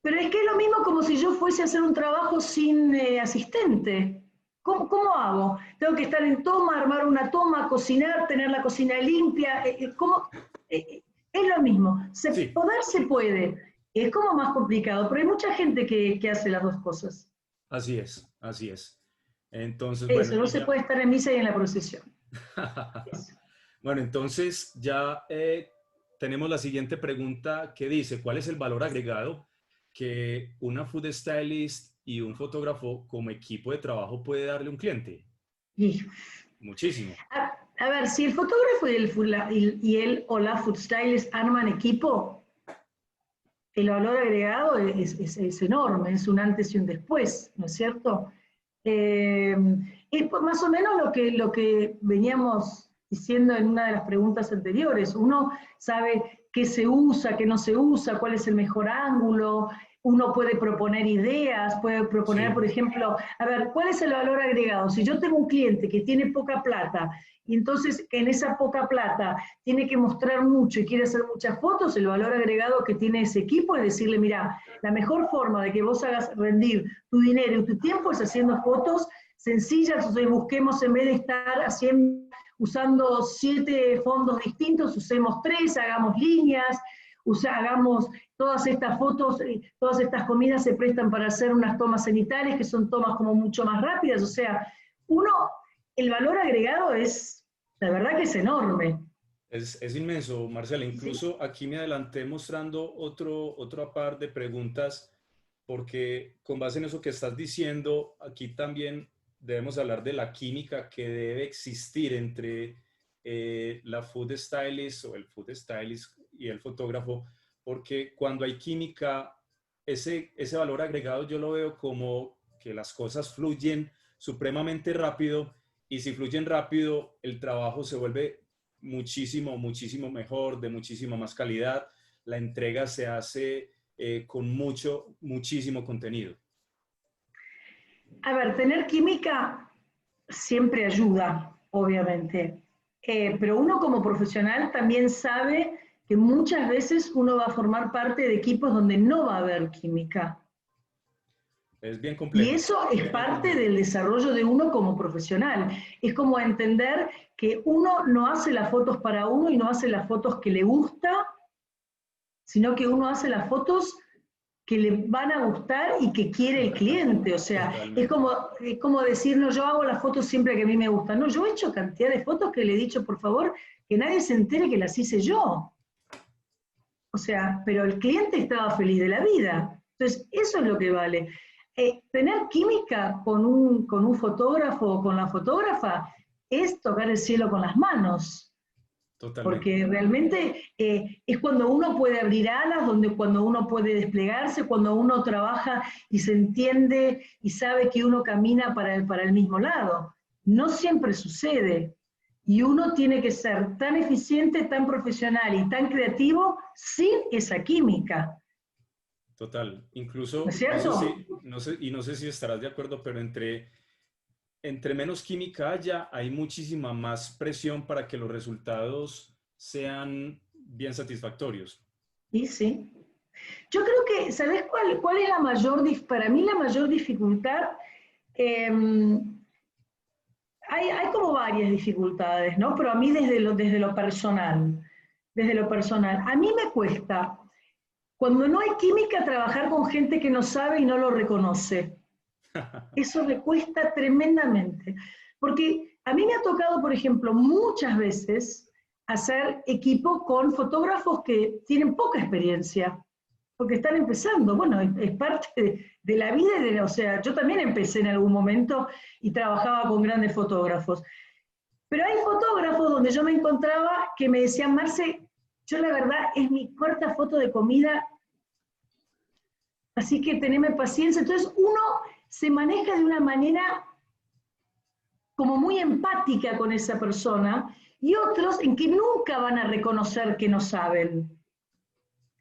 pero es que es lo mismo como si yo fuese a hacer un trabajo sin asistente. ¿Cómo hago? Tengo que estar en toma, armar una toma, cocinar, tener la cocina limpia. ¿Cómo? Es lo mismo. sí, Poder se puede. Es como más complicado, pero hay mucha gente que hace las dos cosas. así es, así es. Entonces, bueno, Eso, no y se ya. puede estar en misa y en la procesión. Eso. Bueno, entonces ya tenemos la siguiente pregunta que dice, ¿cuál es el valor agregado que una food stylist y un fotógrafo como equipo de trabajo puede darle a un cliente? Y, Muchísimo. a ver, si el fotógrafo y él o la food stylist arman equipo, el valor agregado es enorme, es un antes y un después, ¿no es cierto? Eh, es más o menos lo que veníamos diciendo en una de las preguntas anteriores. Uno sabe qué se usa, qué no se usa, cuál es el mejor ángulo, uno puede proponer ideas, puede proponer, por Sí, ejemplo, a ver, ¿cuál es el valor agregado? Si yo tengo un cliente que tiene poca plata, y entonces en esa poca plata tiene que mostrar mucho y quiere hacer muchas fotos, el valor agregado que tiene ese equipo es decirle, mira, la mejor forma de que vos hagas rendir tu dinero y tu tiempo es haciendo fotos sencillas, o sea, busquemos en vez de estar haciendo, usando 7 fondos distintos, usemos 3, hagamos líneas, hagamos todas estas fotos, todas estas comidas se prestan para hacer unas tomas cenitales, que son tomas como mucho más rápidas, o sea, uno, el valor agregado es, la verdad que es enorme. es inmenso, Marcela. ¿Sí? Incluso aquí me adelanté mostrando otro par de preguntas, porque con base en eso que estás diciendo, aquí también debemos hablar de la química que debe existir entre la food stylist o el food stylist y el fotógrafo, porque cuando hay química, ese valor agregado yo lo veo como que las cosas fluyen supremamente rápido, y si fluyen rápido, el trabajo se vuelve muchísimo, muchísimo mejor, de muchísima más calidad. La entrega se hace con muchísimo contenido. A ver, tener química siempre ayuda, obviamente. Pero uno como profesional también sabe que muchas veces uno va a formar parte de equipos donde no va a haber química. Es bien Y complejo, eso es es bien parte complejo. del desarrollo de uno como profesional. Es como entender que uno no hace las fotos para uno y no hace las fotos que le gusta, sino que uno hace las fotos que le van a gustar y que quiere el cliente. O sea, es como decir, no, yo hago las fotos siempre que a mí me gustan. No, yo he hecho cantidad de fotos que le he dicho, por favor, que nadie se entere que las hice yo. O sea, pero el cliente estaba feliz de la vida. Entonces, eso es lo que vale. Tener química con un fotógrafo o con la fotógrafa es tocar el cielo con las manos. Totalmente. Porque realmente es cuando uno puede abrir alas, cuando uno puede desplegarse, cuando uno trabaja y se entiende y sabe que uno camina para el mismo lado. No siempre sucede. Y uno tiene que ser tan eficiente, tan profesional y tan creativo sin esa química. Total. Incluso, ¿No es cierto? no sé si estarás de acuerdo, pero entre menos química haya, hay muchísima más presión para que los resultados sean bien satisfactorios. Y sí. Yo creo que, ¿sabes cuál es para mí la mayor dificultad? Hay como varias dificultades, ¿no? Pero a mí desde lo personal, a mí me cuesta, cuando no hay química, trabajar con gente que no sabe y no lo reconoce. Eso me cuesta tremendamente. Porque a mí me ha tocado, por ejemplo, muchas veces hacer equipo con fotógrafos que tienen poca experiencia, porque están empezando. Bueno, es parte de la vida, o sea, yo también empecé en algún momento y trabajaba con grandes fotógrafos. Pero hay fotógrafos donde yo me encontraba que me decían, Marce, yo la verdad es mi cuarta foto de comida, así que teneme paciencia. Entonces uno se maneja de una manera como muy empática con esa persona y otros en que nunca van a reconocer que no saben.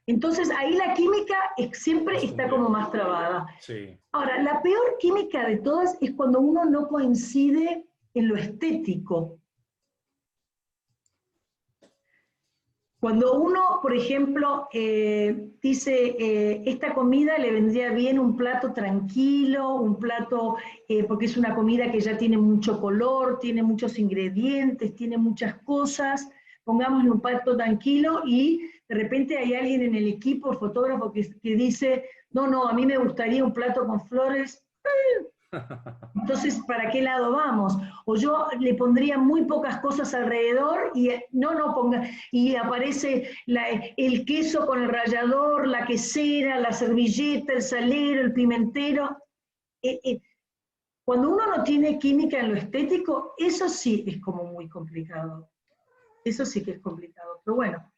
Entonces ahí la química siempre está como más trabada. Sí. Ahora, la peor química de todas es cuando uno no coincide en lo estético. Cuando uno, por ejemplo, dice, esta comida le vendría bien un plato tranquilo, un plato, porque es una comida que ya tiene mucho color, tiene muchos ingredientes, tiene muchas cosas, pongámosle un plato tranquilo y de repente hay alguien en el equipo, el fotógrafo, que dice, no, a mí me gustaría un plato con flores. Entonces, ¿para qué lado vamos? O yo le pondría muy pocas cosas alrededor y no ponga, y aparece el queso con el rallador, la quesera, la servilleta, el salero, el pimentero. Cuando uno no tiene química en lo estético, eso sí es como muy complicado. Eso sí que es complicado. Pero bueno,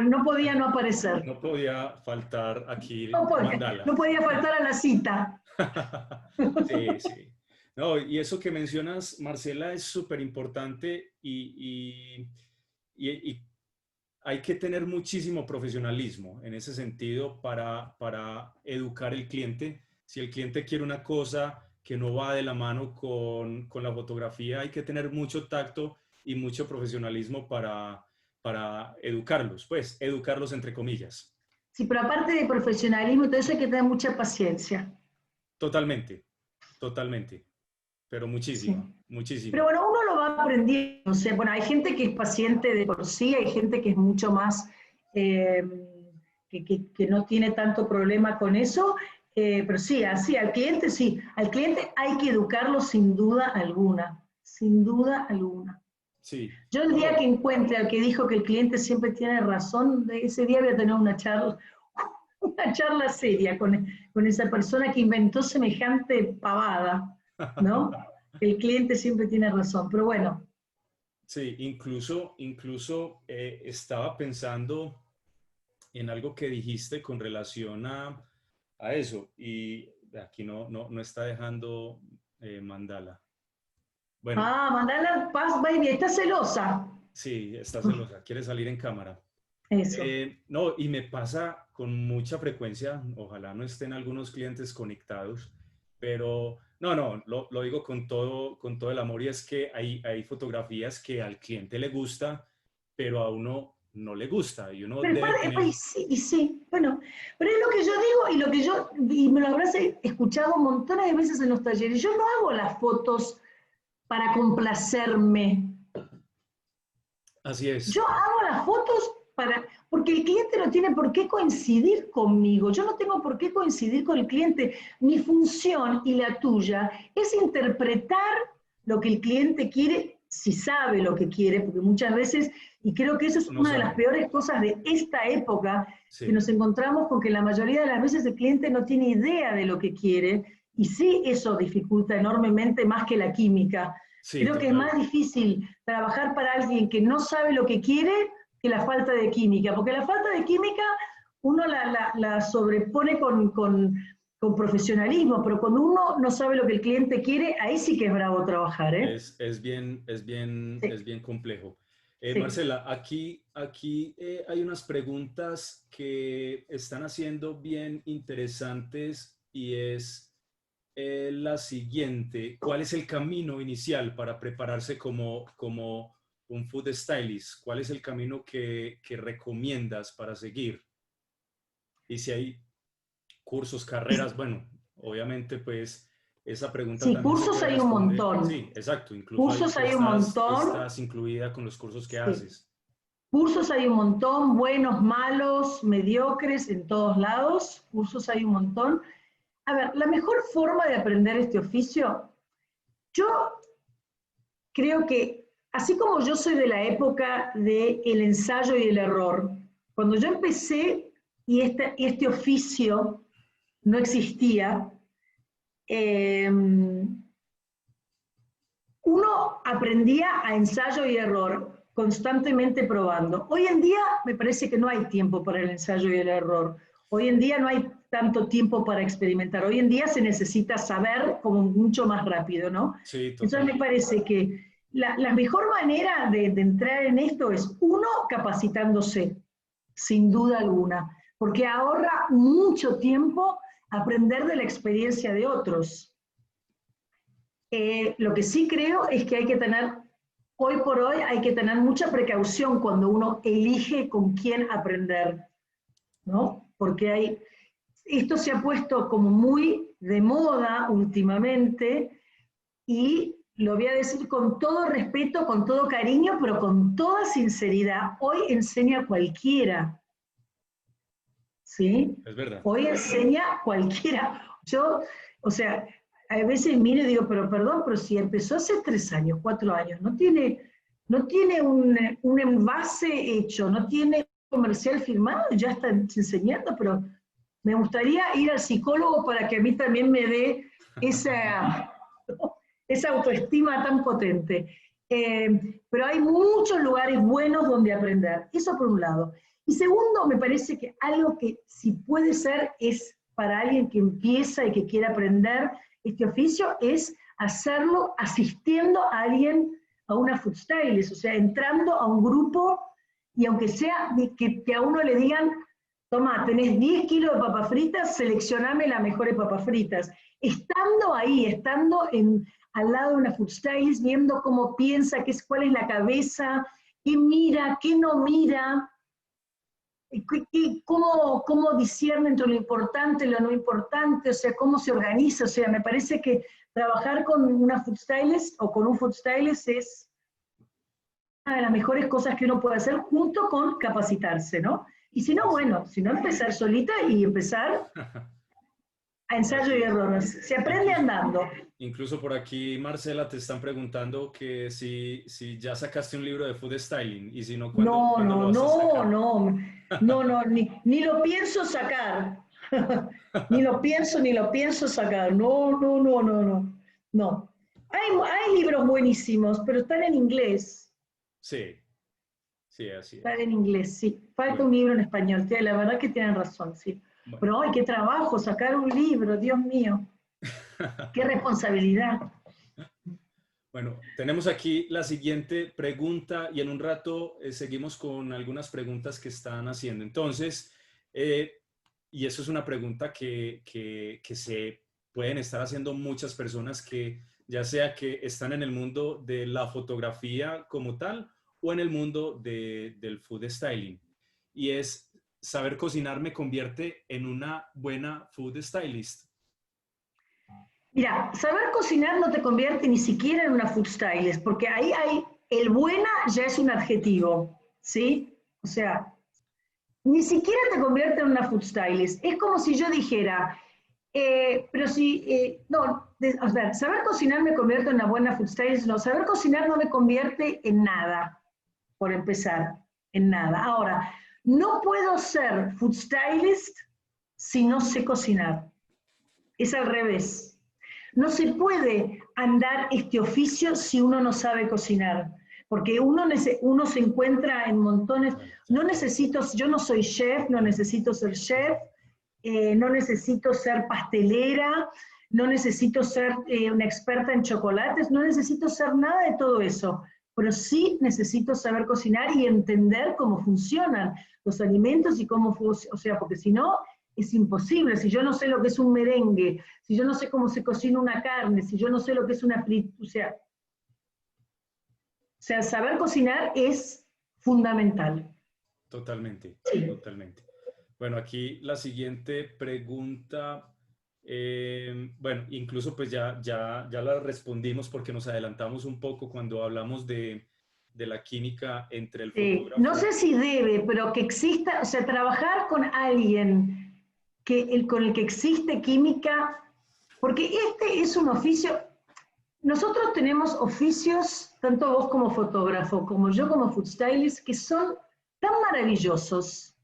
no podía no aparecer. No podía faltar aquí No Mandala. podía faltar a la cita. Sí, sí. No, y eso que mencionas, Marcela, es súper importante y hay que tener muchísimo profesionalismo en ese sentido para educar al cliente. Si el cliente quiere una cosa que no va de la mano con la fotografía, hay que tener mucho tacto y mucho profesionalismo para educarlos, pues, educarlos entre comillas. Sí, pero aparte de profesionalismo, todo eso hay que tener mucha paciencia. Totalmente, totalmente, pero Sí. muchísima, Pero muchísima. bueno, uno lo va aprendiendo. O sea, bueno, hay gente que es paciente de por sí, hay gente que es mucho más, eh, que no tiene tanto problema con eso, pero sí, así, sí, al cliente hay que educarlo sin duda alguna. Sí, Yo el día no, que encuentre al que dijo que el cliente siempre tiene razón, de ese día voy a tener una charla seria con esa persona que inventó semejante pavada, ¿no? El cliente siempre tiene razón, pero bueno. sí, incluso estaba pensando en algo que dijiste con relación a eso y aquí no está dejando Mandala. Bueno, Mandala Paz, baby, está celosa. sí, está celosa, quiere salir en cámara. Eso. No, y me pasa con mucha frecuencia, ojalá no estén algunos clientes conectados, pero no, lo digo con todo el amor y es que hay fotografías que al cliente le gusta, pero a uno no le gusta y uno Pero, debe tener, y sí, bueno, pero es lo que yo digo y me lo habrás escuchado un montón de veces en los talleres. Yo no hago las fotos para complacerme. así Yo es, hago las fotos porque el cliente no tiene por qué coincidir conmigo, yo no tengo por qué coincidir con el cliente. Mi función y la tuya es interpretar lo que el cliente quiere, si sabe lo que quiere, porque muchas veces, y creo que eso es No una de las sabe. peores cosas de esta época, que Sí, nos encontramos con que la mayoría de las veces el cliente no tiene idea de lo que quiere, y sí eso dificulta enormemente más que la química. sí, Creo que es más total. difícil trabajar para alguien que no sabe lo que quiere que la falta de química, porque la falta de química uno la sobrepone con profesionalismo, pero cuando uno no sabe lo que el cliente quiere, ahí sí que es bravo trabajar, ¿eh? Es Sí, bien complejo. sí. Marcela, aquí hay unas preguntas que están haciendo bien interesantes y es la siguiente. ¿Cuál es el camino inicial para prepararse como un food stylist? ¿Cuál es el camino que recomiendas para seguir? Y si hay cursos, carreras, bueno, obviamente pues esa pregunta Sí, también se cursos puede hay un responder. montón. Sí, exacto, incluso ahí Cursos tú hay un montón. estás incluida con los cursos que Sí. haces. Cursos hay un montón, buenos, malos, mediocres, en todos lados. Cursos hay un montón. A ver, la mejor forma de aprender este oficio, yo creo que, así como yo soy de la época del ensayo y el error, cuando yo empecé y este oficio no existía, eh, uno aprendía a ensayo y error, constantemente probando. Hoy en día me parece que no hay tiempo para el ensayo y el error. Hoy en día no hay tanto tiempo para experimentar. Hoy en día se necesita saber como mucho más rápido, ¿no? Sí, Entonces me total. parece que la mejor manera de entrar en esto es, uno, capacitándose, sin duda alguna, porque ahorra mucho tiempo aprender de la experiencia de otros. Lo que sí creo es que hay que tener, hoy por hoy, hay que tener mucha precaución cuando uno elige con quién aprender, ¿no? Porque esto se ha puesto como muy de moda últimamente y lo voy a decir con todo respeto, con todo cariño, pero con toda sinceridad. Hoy enseña cualquiera, ¿sí? Es verdad. Hoy enseña cualquiera. Yo, o sea, a veces miro y digo, pero perdón, pero si empezó hace 3 años, 4 años, no tiene un envase hecho, no tiene comercial firmado, ya está enseñando, pero me gustaría ir al psicólogo para que a mí también me dé esa, esa autoestima tan potente. Pero hay muchos lugares buenos donde aprender, eso por un lado. Y segundo, me parece que algo que si puede ser es para alguien que empieza y que quiere aprender este oficio, es hacerlo asistiendo a alguien, a una food stylist, o sea, entrando a un grupo y aunque sea que a uno le digan, toma, tenés 10 kilos de papas fritas, seleccioname las mejores papas fritas. Estando ahí, al lado de una food stylist, viendo cómo piensa, cuál es la cabeza, qué mira, qué no mira, cómo discierne entre lo importante y lo no importante, o sea, cómo se organiza. O sea, me parece que trabajar con una food stylist o con un food stylist es una de las mejores cosas que uno puede hacer junto con capacitarse, ¿no? Y si no, Así bueno, es. si no, empezar solita y empezar a ensayo y Así es. error. Se aprende Incluso, andando. incluso por aquí, Marcela, te están preguntando que si ya sacaste un libro de food styling y si no, No, ¿cuándo lo no, vas a no, sacar? no, no, no, ni lo pienso sacar. Ni lo pienso sacar. No, no, no, no, no. No. Hay libros buenísimos, pero están en inglés. Sí, sí, así Están es. en inglés, sí. Falta un Bueno, libro en español. La verdad que tienen razón, sí. bueno. Pero, ¡ay, qué trabajo! Sacar un libro, Dios mío. ¡Qué responsabilidad! Bueno, tenemos aquí la siguiente pregunta y en un rato seguimos con algunas preguntas que están haciendo. Entonces, eh, y eso es una pregunta que se pueden estar haciendo muchas personas que ya sea que están en el mundo de la fotografía como tal o en el mundo del food styling. Y es, ¿saber cocinar me convierte en una buena food stylist? Mira, saber cocinar no te convierte ni siquiera en una food stylist, porque ahí el buena ya es un adjetivo, ¿sí? O sea, ni siquiera te convierte en una food stylist. Es como si yo dijera, pero si, no, o sea, saber cocinar me convierte en una buena food stylist, no, saber cocinar no me convierte en nada, por empezar, en nada. Ahora, no puedo ser food stylist si no sé cocinar. Es al revés. No se puede andar este oficio si uno no sabe cocinar, porque uno se encuentra en montones, no necesito, yo no soy chef, no necesito ser chef, no necesito ser pastelera, no necesito ser una experta en chocolates, no necesito ser nada de todo eso, pero sí necesito saber cocinar y entender cómo funcionan los alimentos y cómo, o sea, porque si no, es imposible. Si yo no sé lo que es un merengue, si yo no sé cómo se cocina una carne, si yo no sé lo que es una fritura, o sea, saber cocinar es fundamental. Totalmente, Sí. totalmente. Bueno, aquí la siguiente pregunta, bueno, incluso pues ya la respondimos porque nos adelantamos un poco cuando hablamos de la química entre el Sí. No fotógrafo. sé si debe, pero que exista, o sea, trabajar con alguien con el que existe química, porque este es un oficio, nosotros tenemos oficios, tanto vos como fotógrafo, como yo como food stylist, que son tan maravillosos,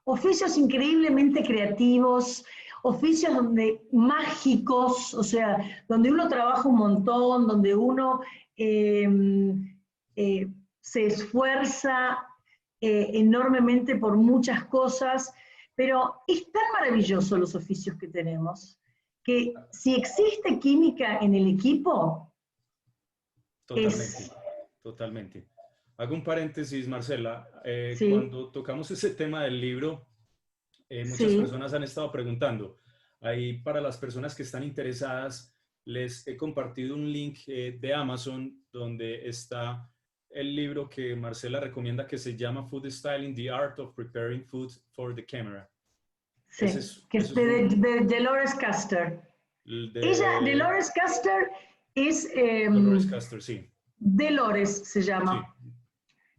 oficios increíblemente creativos, oficios donde mágicos, o sea, donde uno trabaja un montón, donde uno eh, eh, se esfuerza enormemente por muchas cosas, pero es tan maravilloso los oficios que tenemos, que si existe química en el equipo, Totalmente, es, totalmente. Hago un paréntesis, Marcela. sí, Cuando tocamos ese tema del libro, muchas sí, personas han estado preguntando. Ahí para las personas que están interesadas, les he compartido un link de Amazon donde está el libro que Marcela recomienda que se llama Food Styling, The Art of Preparing Food for the Camera. sí, que es Eso es un de Dolores Custer. Ella, de Dolores Custer, es Dolores Custer, sí, Dolores se sí, llama.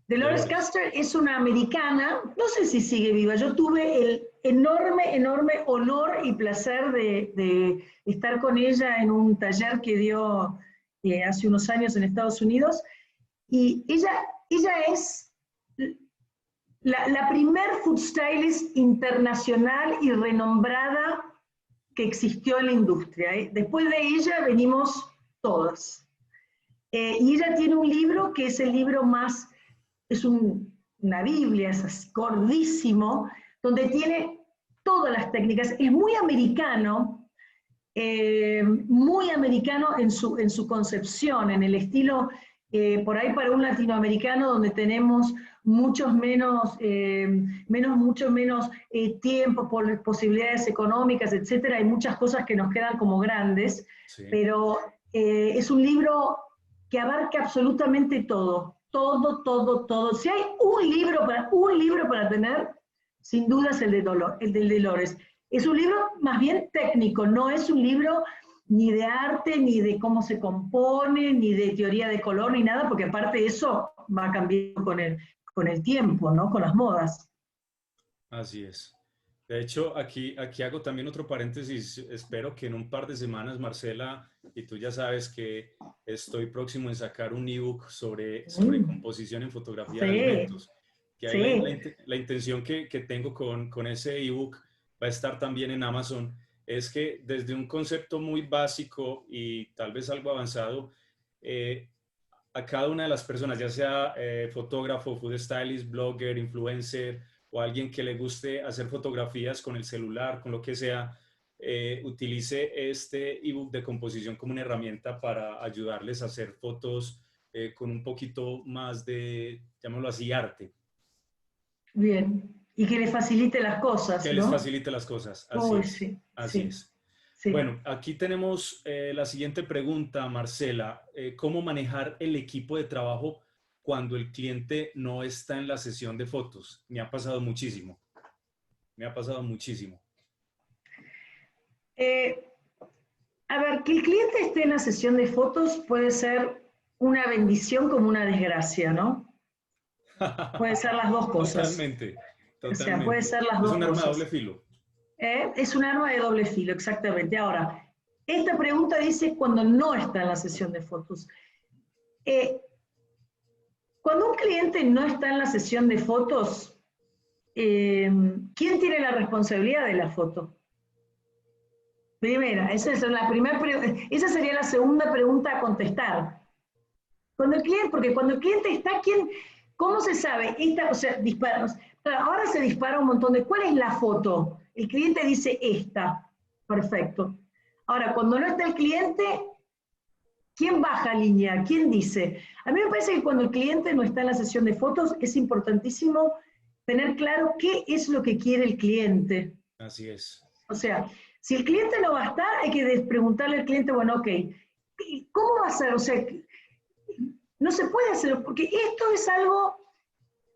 Dolores Dolores. Custer es una americana, no sé si sigue viva, yo tuve el enorme, enorme honor y placer de estar con ella en un taller que dio hace unos años en Estados Unidos, y ella es la primer food stylist internacional y renombrada que existió en la industria. Después de ella venimos todas. Y ella tiene un libro que es el libro más, es una Biblia, es así, gordísimo, donde tiene todas las técnicas. Es muy americano en su concepción, en el estilo, por ahí para un latinoamericano donde tenemos mucho menos tiempo por posibilidades económicas, etcétera, hay muchas cosas que nos quedan como grandes, Sí. pero es un libro que abarca absolutamente todo, todo, todo, todo. Si hay un libro para tener, sin duda es el de Dolores. Es un libro más bien técnico, no es un libro ni de arte, ni de cómo se compone, ni de teoría de color, ni nada, porque aparte de eso va cambiando con el tiempo, ¿no? Con las modas. Así es. De hecho, aquí hago también otro paréntesis. Espero que en un par de semanas, Marcela, y tú ya sabes que estoy próximo en sacar un ebook sobre Mm, composición en fotografía de sí, alimentos. Que ahí sí. la intención que tengo con ese ebook va a estar también en Amazon. Es que desde un concepto muy básico y tal vez algo avanzado, eh, a cada una de las personas, ya sea fotógrafo, food stylist, blogger, influencer o alguien que le guste hacer fotografías con el celular, con lo que sea, utilice este ebook de composición como una herramienta para ayudarles a hacer fotos con un poquito más de, llamémoslo así, arte. Bien. Y que le facilite las Que cosas, les ¿no? facilite las cosas. Así Uy, es, sí, así sí, es. sí. Bueno, aquí tenemos la siguiente pregunta, Marcela. ¿Cómo manejar el equipo de trabajo cuando el cliente no está en la sesión de fotos? Me ha pasado muchísimo. Me ha pasado muchísimo. Eh, a ver, que el cliente esté en la sesión de fotos puede ser una bendición como una desgracia, ¿no? Puede ser las dos cosas. Totalmente. O sea, puede ser las dos cosas. Es un arma de doble cosas. filo. Es un arma de doble filo, exactamente. Ahora, esta pregunta dice cuando no está en la sesión de fotos. Cuando un cliente no está en la sesión de fotos, ¿quién tiene la responsabilidad de la foto? Primera, esa sería la segunda pregunta a contestar. Porque cuando el cliente está, ¿cómo se sabe? O sea, ahora se dispara un montón de, ¿cuál es la foto? El cliente dice esta, perfecto. Ahora, cuando no está el cliente, ¿quién baja línea? ¿Quién dice? A mí me parece que cuando el cliente no está en la sesión de fotos, es importantísimo tener claro qué es lo que quiere el cliente. Así es. O sea, si el cliente no va a estar, hay que preguntarle al cliente, bueno, ok, ¿cómo va a ser? O sea, no se puede hacerlo, porque esto es algo,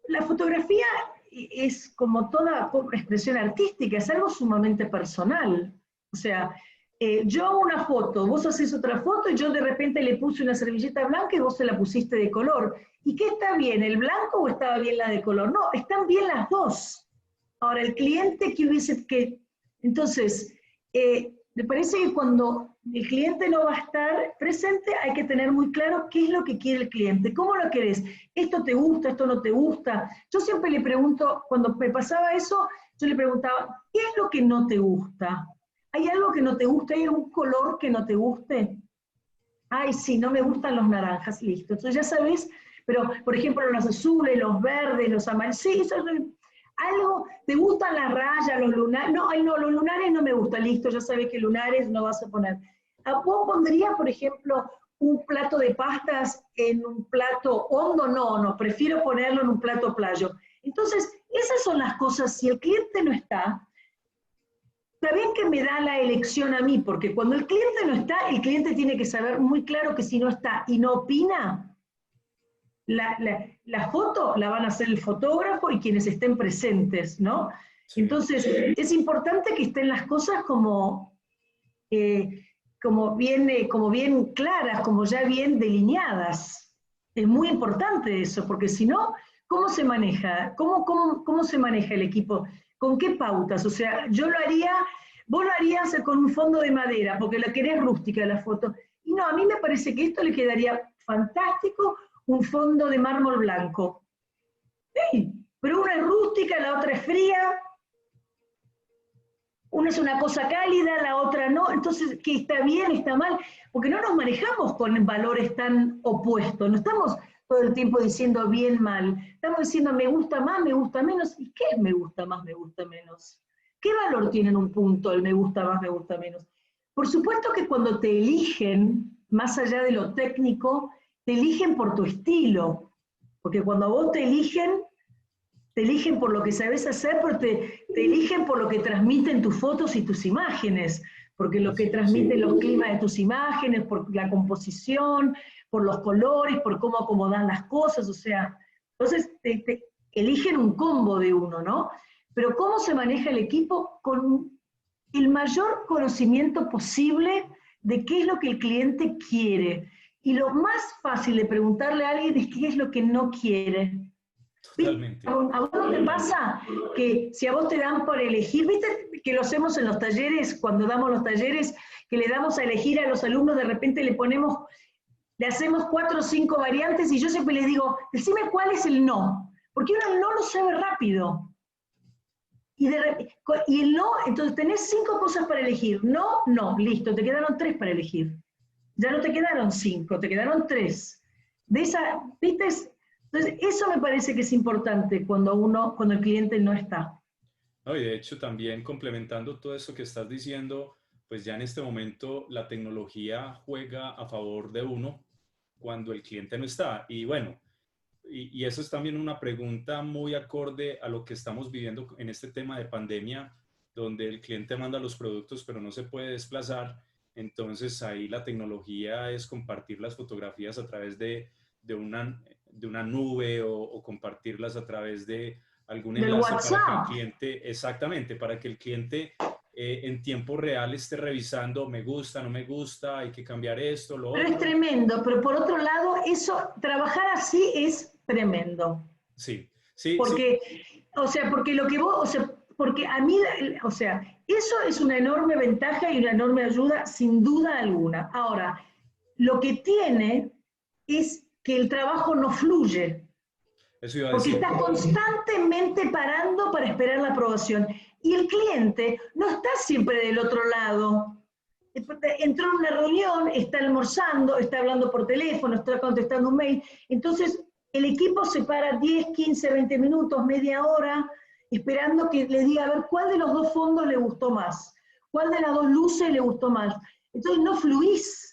la fotografía es como toda expresión artística, es algo sumamente personal. O sea, yo hago una foto, vos haces otra foto y yo de repente le puse una servilleta blanca y vos se la pusiste de color. ¿Y qué está bien, el blanco o estaba bien la de color? No, están bien las dos. Ahora, el cliente entonces, me parece que cuando el cliente no va a estar presente, hay que tener muy claro qué es lo que quiere el cliente, cómo lo querés, esto te gusta, esto no te gusta. Yo siempre le pregunto, cuando me pasaba eso, yo le preguntaba, ¿qué es lo que no te gusta? ¿Hay algo que no te gusta? ¿Hay algún color que no te guste? Ay, sí, no me gustan los naranjas, listo. Entonces ya sabes, pero por ejemplo los azules, los verdes, los amarillos, sí, eso es algo, ¿te gustan las rayas, los lunares? No, ay, no, los lunares no me gustan, listo, ya sabes que lunares no vas a poner. ¿Vos pondrías, por ejemplo, un plato de pastas en un plato hondo? No, no, prefiero ponerlo en un plato playo. Entonces, esas son las cosas, si el cliente no está bien que me da la elección a mí, porque cuando el cliente no está, el cliente tiene que saber muy claro que si no está y no opina, la foto la van a hacer el fotógrafo y quienes estén presentes, ¿no? Sí. Entonces, es importante que estén las cosas como bien claras, como ya bien delineadas. Es muy importante eso, porque si no, ¿cómo se maneja? ¿Cómo se maneja el equipo? ¿Con qué pautas? O sea, vos lo harías con un fondo de madera, porque la querés rústica la foto. Y no, a mí me parece que esto le quedaría fantástico, un fondo de mármol blanco. Sí, pero una es rústica, la otra es fría, una es una cosa cálida, la otra no, entonces, ¿qué está bien, está mal? Porque no nos manejamos con valores tan opuestos, no estamos todo el tiempo diciendo bien, mal, estamos diciendo me gusta más, me gusta menos, ¿y qué es me gusta más, me gusta menos? ¿Qué valor tiene en un punto el me gusta más, me gusta menos? Por supuesto que cuando te eligen, más allá de lo técnico, te eligen por tu estilo, porque cuando a vos te eligen por lo que sabes hacer, pero te eligen por lo que transmiten tus fotos y tus imágenes, porque lo que transmiten los climas de tus imágenes, por la composición, por los colores, por cómo acomodan las cosas, o sea, entonces te eligen un combo de uno, ¿no? Pero ¿cómo se maneja el equipo? Con el mayor conocimiento posible de qué es lo que el cliente quiere. Y lo más fácil de preguntarle a alguien es qué es lo que no quiere. Totalmente. ¿A vos no te pasa que si a vos te dan por elegir, viste que lo hacemos en los talleres, cuando damos los talleres, que le damos a elegir a los alumnos, de repente le hacemos 4 o 5 variantes y yo siempre les digo, decime cuál es el no, porque uno no lo sabe rápido. Y el no, entonces tenés 5 cosas para elegir. No, no, listo, te quedaron 3 para elegir. Ya no te quedaron 5, te quedaron 3. ¿Viste? Entonces, eso me parece que es importante cuando el cliente no está. No, y de hecho también complementando todo eso que estás diciendo, pues ya en este momento la tecnología juega a favor de uno cuando el cliente no está. Y bueno, y eso es también una pregunta muy acorde a lo que estamos viviendo en este tema de pandemia, donde el cliente manda los productos pero no se puede desplazar. Entonces ahí la tecnología es compartir las fotografías a través de una nube o compartirlas a través de algún enlace para que el cliente, exactamente, para que el cliente en tiempo real esté revisando, me gusta, no me gusta, hay que cambiar esto, lo otro. Pero es tremendo, pero por otro lado, trabajar así es tremendo. Sí, sí. Porque sí. O sea, porque lo que vos, o sea, porque a mí, o sea, eso es una enorme ventaja y una enorme ayuda, sin duda alguna. Ahora, lo que tiene es que el trabajo no fluye, Eso iba a porque decir. estás constantemente parando para esperar la aprobación. Y el cliente no está siempre del otro lado. Entró en una reunión, está almorzando, está hablando por teléfono, está contestando un mail. Entonces, el equipo se para 10, 15, 20 minutos, media hora, esperando que le diga a ver cuál de los dos fondos le gustó más, cuál de las dos luces le gustó más. Entonces, no fluís.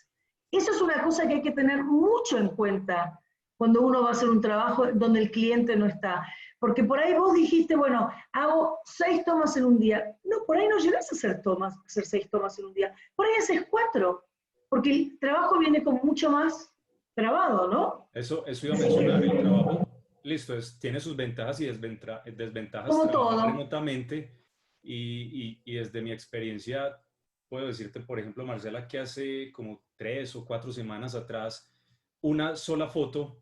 Eso es una cosa que hay que tener mucho en cuenta cuando uno va a hacer un trabajo donde el cliente no está. Porque por ahí vos dijiste, bueno, hago 6 tomas en un día. No, por ahí no llegas a hacer 6 tomas en un día. Por ahí haces 4, porque el trabajo viene como mucho más trabado, ¿no? Eso iba a mencionar, el trabajo, listo, tiene sus ventajas y desventajas Como trabajar todo. remotamente y desde mi experiencia puedo decirte, por ejemplo, Marcela, que hace como 3 o 4 semanas atrás, una sola foto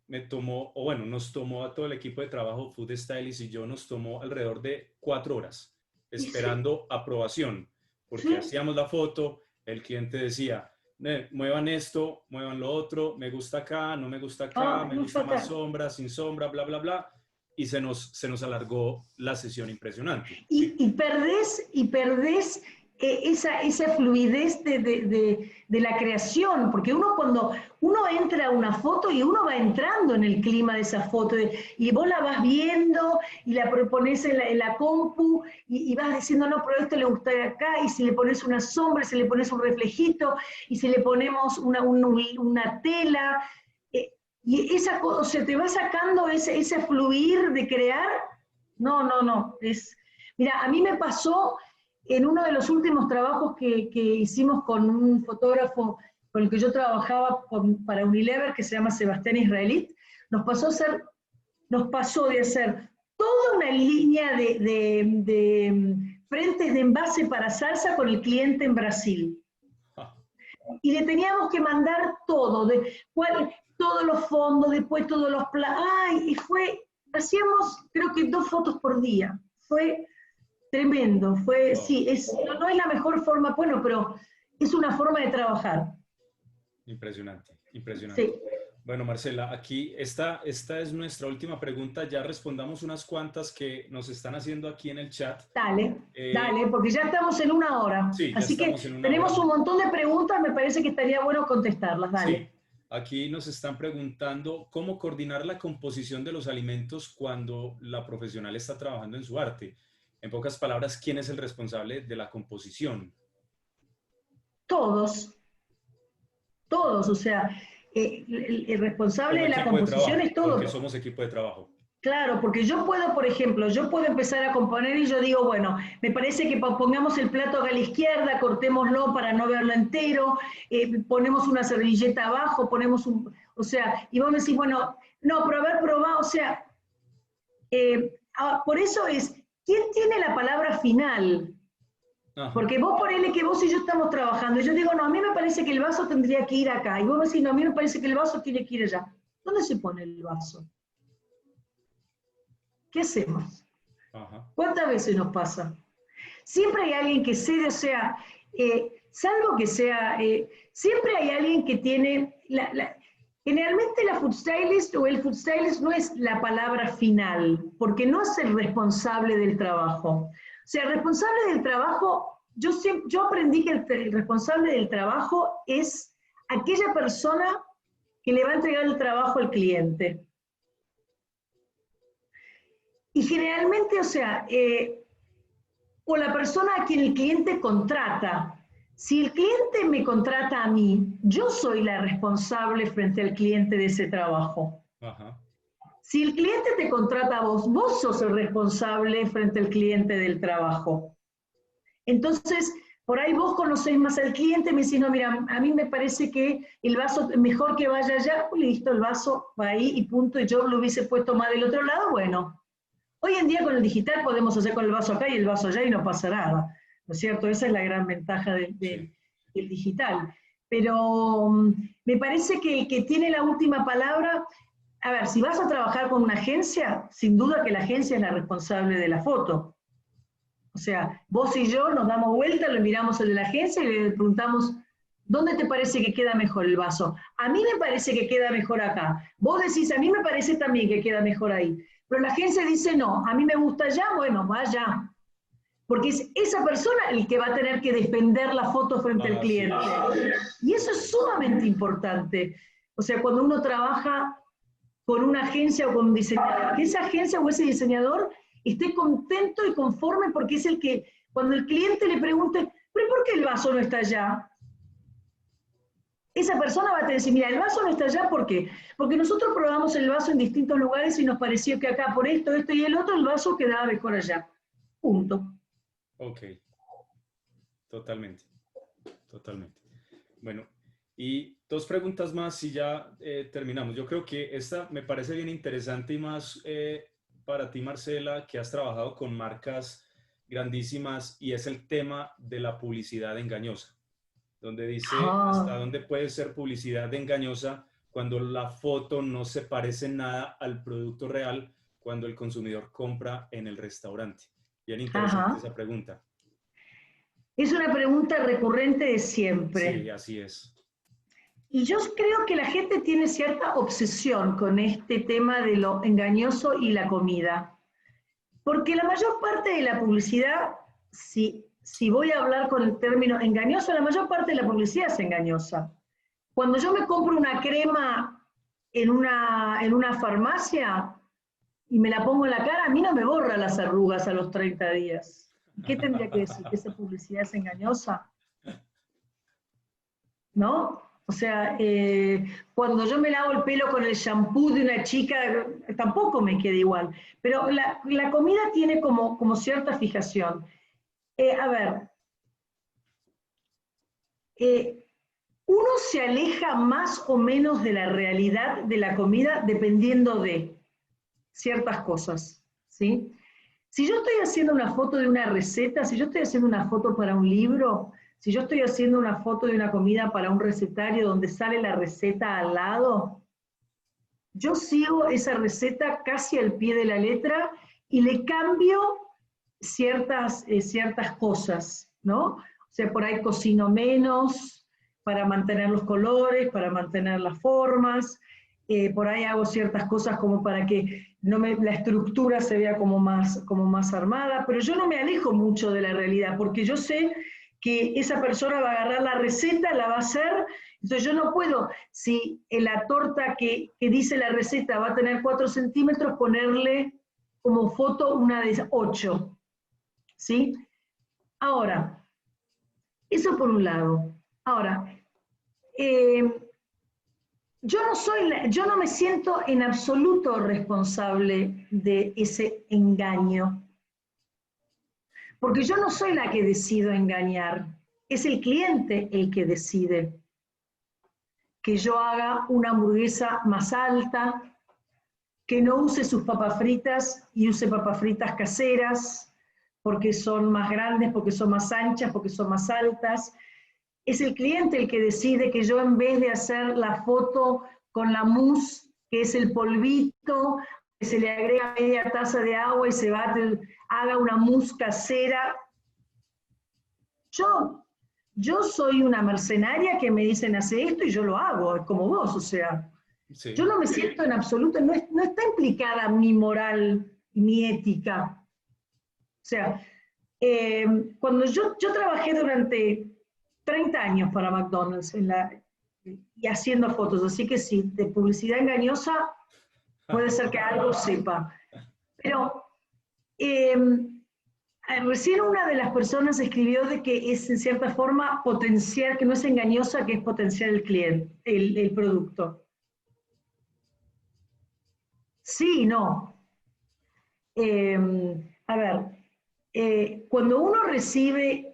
me tomó, o bueno, nos tomó a todo el equipo de trabajo, Food Stylist y yo, nos tomó alrededor de 4 horas Y sí, esperando aprobación, porque sí. hacíamos la foto, el cliente decía, muevan esto, muevan lo otro, me gusta acá, no me gusta acá, Ah, me no gusta más fatal. sombra, sin sombra, bla, bla, bla, y se nos alargó la sesión impresionante, ¿sí? Y perdés esa fluidez de la creación, porque uno cuando uno entra a una foto y uno va entrando en el clima de esa foto, y vos la vas viendo y la propones en la compu y vas diciendo, no, pero esto le gustaría acá, y si le pones una sombra, si le pones un reflejito, y si le ponemos una tela, y esa cosa, o sea, te va sacando ese fluir de crear. No, no, no. Mira, a mí me pasó en uno de los últimos trabajos que hicimos con un fotógrafo con el que yo trabajaba para Unilever, que se llama Sebastián Israelit, nos pasó de hacer toda una línea de frentes de envase para salsa con el cliente en Brasil. Ah, Y le teníamos que mandar todo, todos los fondos, después todos los planos. ¡Ay! Hacíamos creo que 2 fotos por día. Fue tremendo, wow, sí, no es la mejor forma, bueno, pero es una forma de trabajar. impresionante, impresionante. Sí, Bueno, Marcela, aquí esta es nuestra última pregunta. Ya respondamos unas cuantas que nos están haciendo aquí en el chat. dale, Eh, dale, porque ya estamos en 1 hora. sí, ya Así estamos que en una hora. tenemos un montón de preguntas, me parece que estaría bueno contestarlas, Sí, dale. aquí nos están preguntando cómo coordinar la composición de los alimentos cuando la profesional está trabajando en su arte. En pocas palabras, ¿quién es el responsable de la composición? Todos, todos, o sea, el responsable Como de la equipo de composición trabajo, es porque todo. somos equipo de trabajo. Claro, porque yo puedo, por ejemplo, yo puedo empezar a componer y yo digo, bueno, me parece que pongamos el plato acá a la izquierda, cortémoslo para no verlo entero, ponemos una servilleta abajo, o sea, y vos me decís, bueno, no, pero haber probado, o sea, por eso ¿quién tiene la palabra final? Ajá, Porque vos ponele que vos y yo estamos trabajando, y yo digo, no, a mí me parece que el vaso tendría que ir acá, y vos me decís, no, a mí me parece que el vaso tiene que ir allá. ¿Dónde se pone el vaso? ¿Qué hacemos? ajá. ¿Cuántas veces nos pasa? Siempre hay alguien que cede, o sea, salvo que sea, siempre hay alguien que tiene, generalmente la food stylist o el food stylist no es la palabra final, porque no es el responsable del trabajo. O sea, el responsable del trabajo, yo aprendí que el responsable del trabajo es aquella persona que le va a entregar el trabajo al cliente. Y generalmente, o sea, o la persona a quien el cliente contrata. Si el cliente me contrata a mí, yo soy la responsable frente al cliente de ese trabajo. Ajá. Si el cliente te contrata a vos, vos sos el responsable frente al cliente del trabajo. Entonces, por ahí vos conocés más al cliente, me decís, no, mira, a mí me parece que el vaso mejor que vaya allá, pues listo, el vaso va ahí y punto, y yo lo hubiese puesto más del otro lado, bueno, hoy en día con el digital podemos hacer con el vaso acá y el vaso allá y no pasa nada, ¿no es cierto? Esa es la gran ventaja Sí. del digital. Pero me parece que tiene la última palabra a ver, si vas a trabajar con una agencia, sin duda que la agencia es la responsable de la foto. O sea, vos y yo nos damos vuelta, lo miramos el de la agencia y le preguntamos, ¿dónde te parece que queda mejor el vaso? A mí me parece que queda mejor acá. Vos decís, a mí me parece también que queda mejor ahí. Pero la agencia dice, no, a mí me gusta allá, bueno, va allá. Porque es esa persona el que va a tener que defender la foto frente al cliente. Y eso es sumamente importante. O sea, cuando uno trabaja con una agencia o con un diseñador, que esa agencia o ese diseñador esté contento y conforme porque es el que, cuando el cliente le pregunte, ¿pero por qué el vaso no está allá? Esa persona va a decir, mira, el vaso no está allá, ¿por qué? Porque nosotros probamos el vaso en distintos lugares y nos pareció que acá por esto, esto y el otro, el vaso quedaba mejor allá. Punto. Ok, totalmente, totalmente. Bueno, y dos preguntas más y ya terminamos. Yo creo que esta me parece bien interesante y más para ti, Marcela, que has trabajado con marcas grandísimas y es el tema de la publicidad engañosa, donde dice hasta dónde puede ser publicidad engañosa cuando la foto no se parece en nada al producto real cuando el consumidor compra en el restaurante. Bien interesante esa pregunta. Es una pregunta recurrente de siempre. Sí, así es. Y yo creo que la gente tiene cierta obsesión con este tema de lo engañoso y la comida. Porque la mayor parte de la publicidad, si voy a hablar con el término engañoso, la mayor parte de la publicidad es engañosa. Cuando yo me compro una crema en una farmacia y me la pongo en la cara, a mí no me borra las arrugas a los 30 días. ¿Qué tendría que decir? ¿Que esa publicidad es engañosa? ¿No? O sea, cuando yo me lavo el pelo con el shampoo de una chica, tampoco me queda igual. Pero la comida tiene como cierta fijación. A ver, uno se aleja más o menos de la realidad de la comida dependiendo de ciertas cosas, ¿sí? Si yo estoy haciendo una foto de una receta, si yo estoy haciendo una foto para un libro, si yo estoy haciendo una foto de una comida para un recetario donde sale la receta al lado, yo sigo esa receta casi al pie de la letra y le cambio ciertas cosas, ¿no? O sea, por ahí cocino menos para mantener los colores, para mantener las formas, por ahí hago ciertas cosas como para que la estructura se vea como más armada, pero yo no me alejo mucho de la realidad, porque yo sé que esa persona va a agarrar la receta, la va a hacer, entonces yo no puedo, si en la torta que dice la receta va a tener 4 centímetros, ponerle como foto una de 8, ¿sí? Ahora, eso por un lado. Ahora, yo no me siento en absoluto responsable de ese engaño, porque yo no soy la que decido engañar, es el cliente el que decide que yo haga una hamburguesa más alta, que no use sus papas fritas y use papas fritas caseras, porque son más grandes, porque son más anchas, porque son más altas. Es el cliente el que decide que yo, en vez de hacer la foto con la mousse, que es el polvito, que se le agrega media taza de agua y se haga una mousse casera. Yo soy una mercenaria que me dicen hace esto y yo lo hago, como vos, o sea. Sí. Yo no me siento en absoluto, no está implicada mi moral, mi ética. O sea, cuando yo trabajé durante 30 años para McDonald's y haciendo fotos, así que sí, de publicidad engañosa puede ser que algo sepa. Pero recién una de las personas escribió de que es en cierta forma potenciar, que no es engañosa, que es potenciar el cliente, el producto. Sí y no. A ver, cuando uno recibe,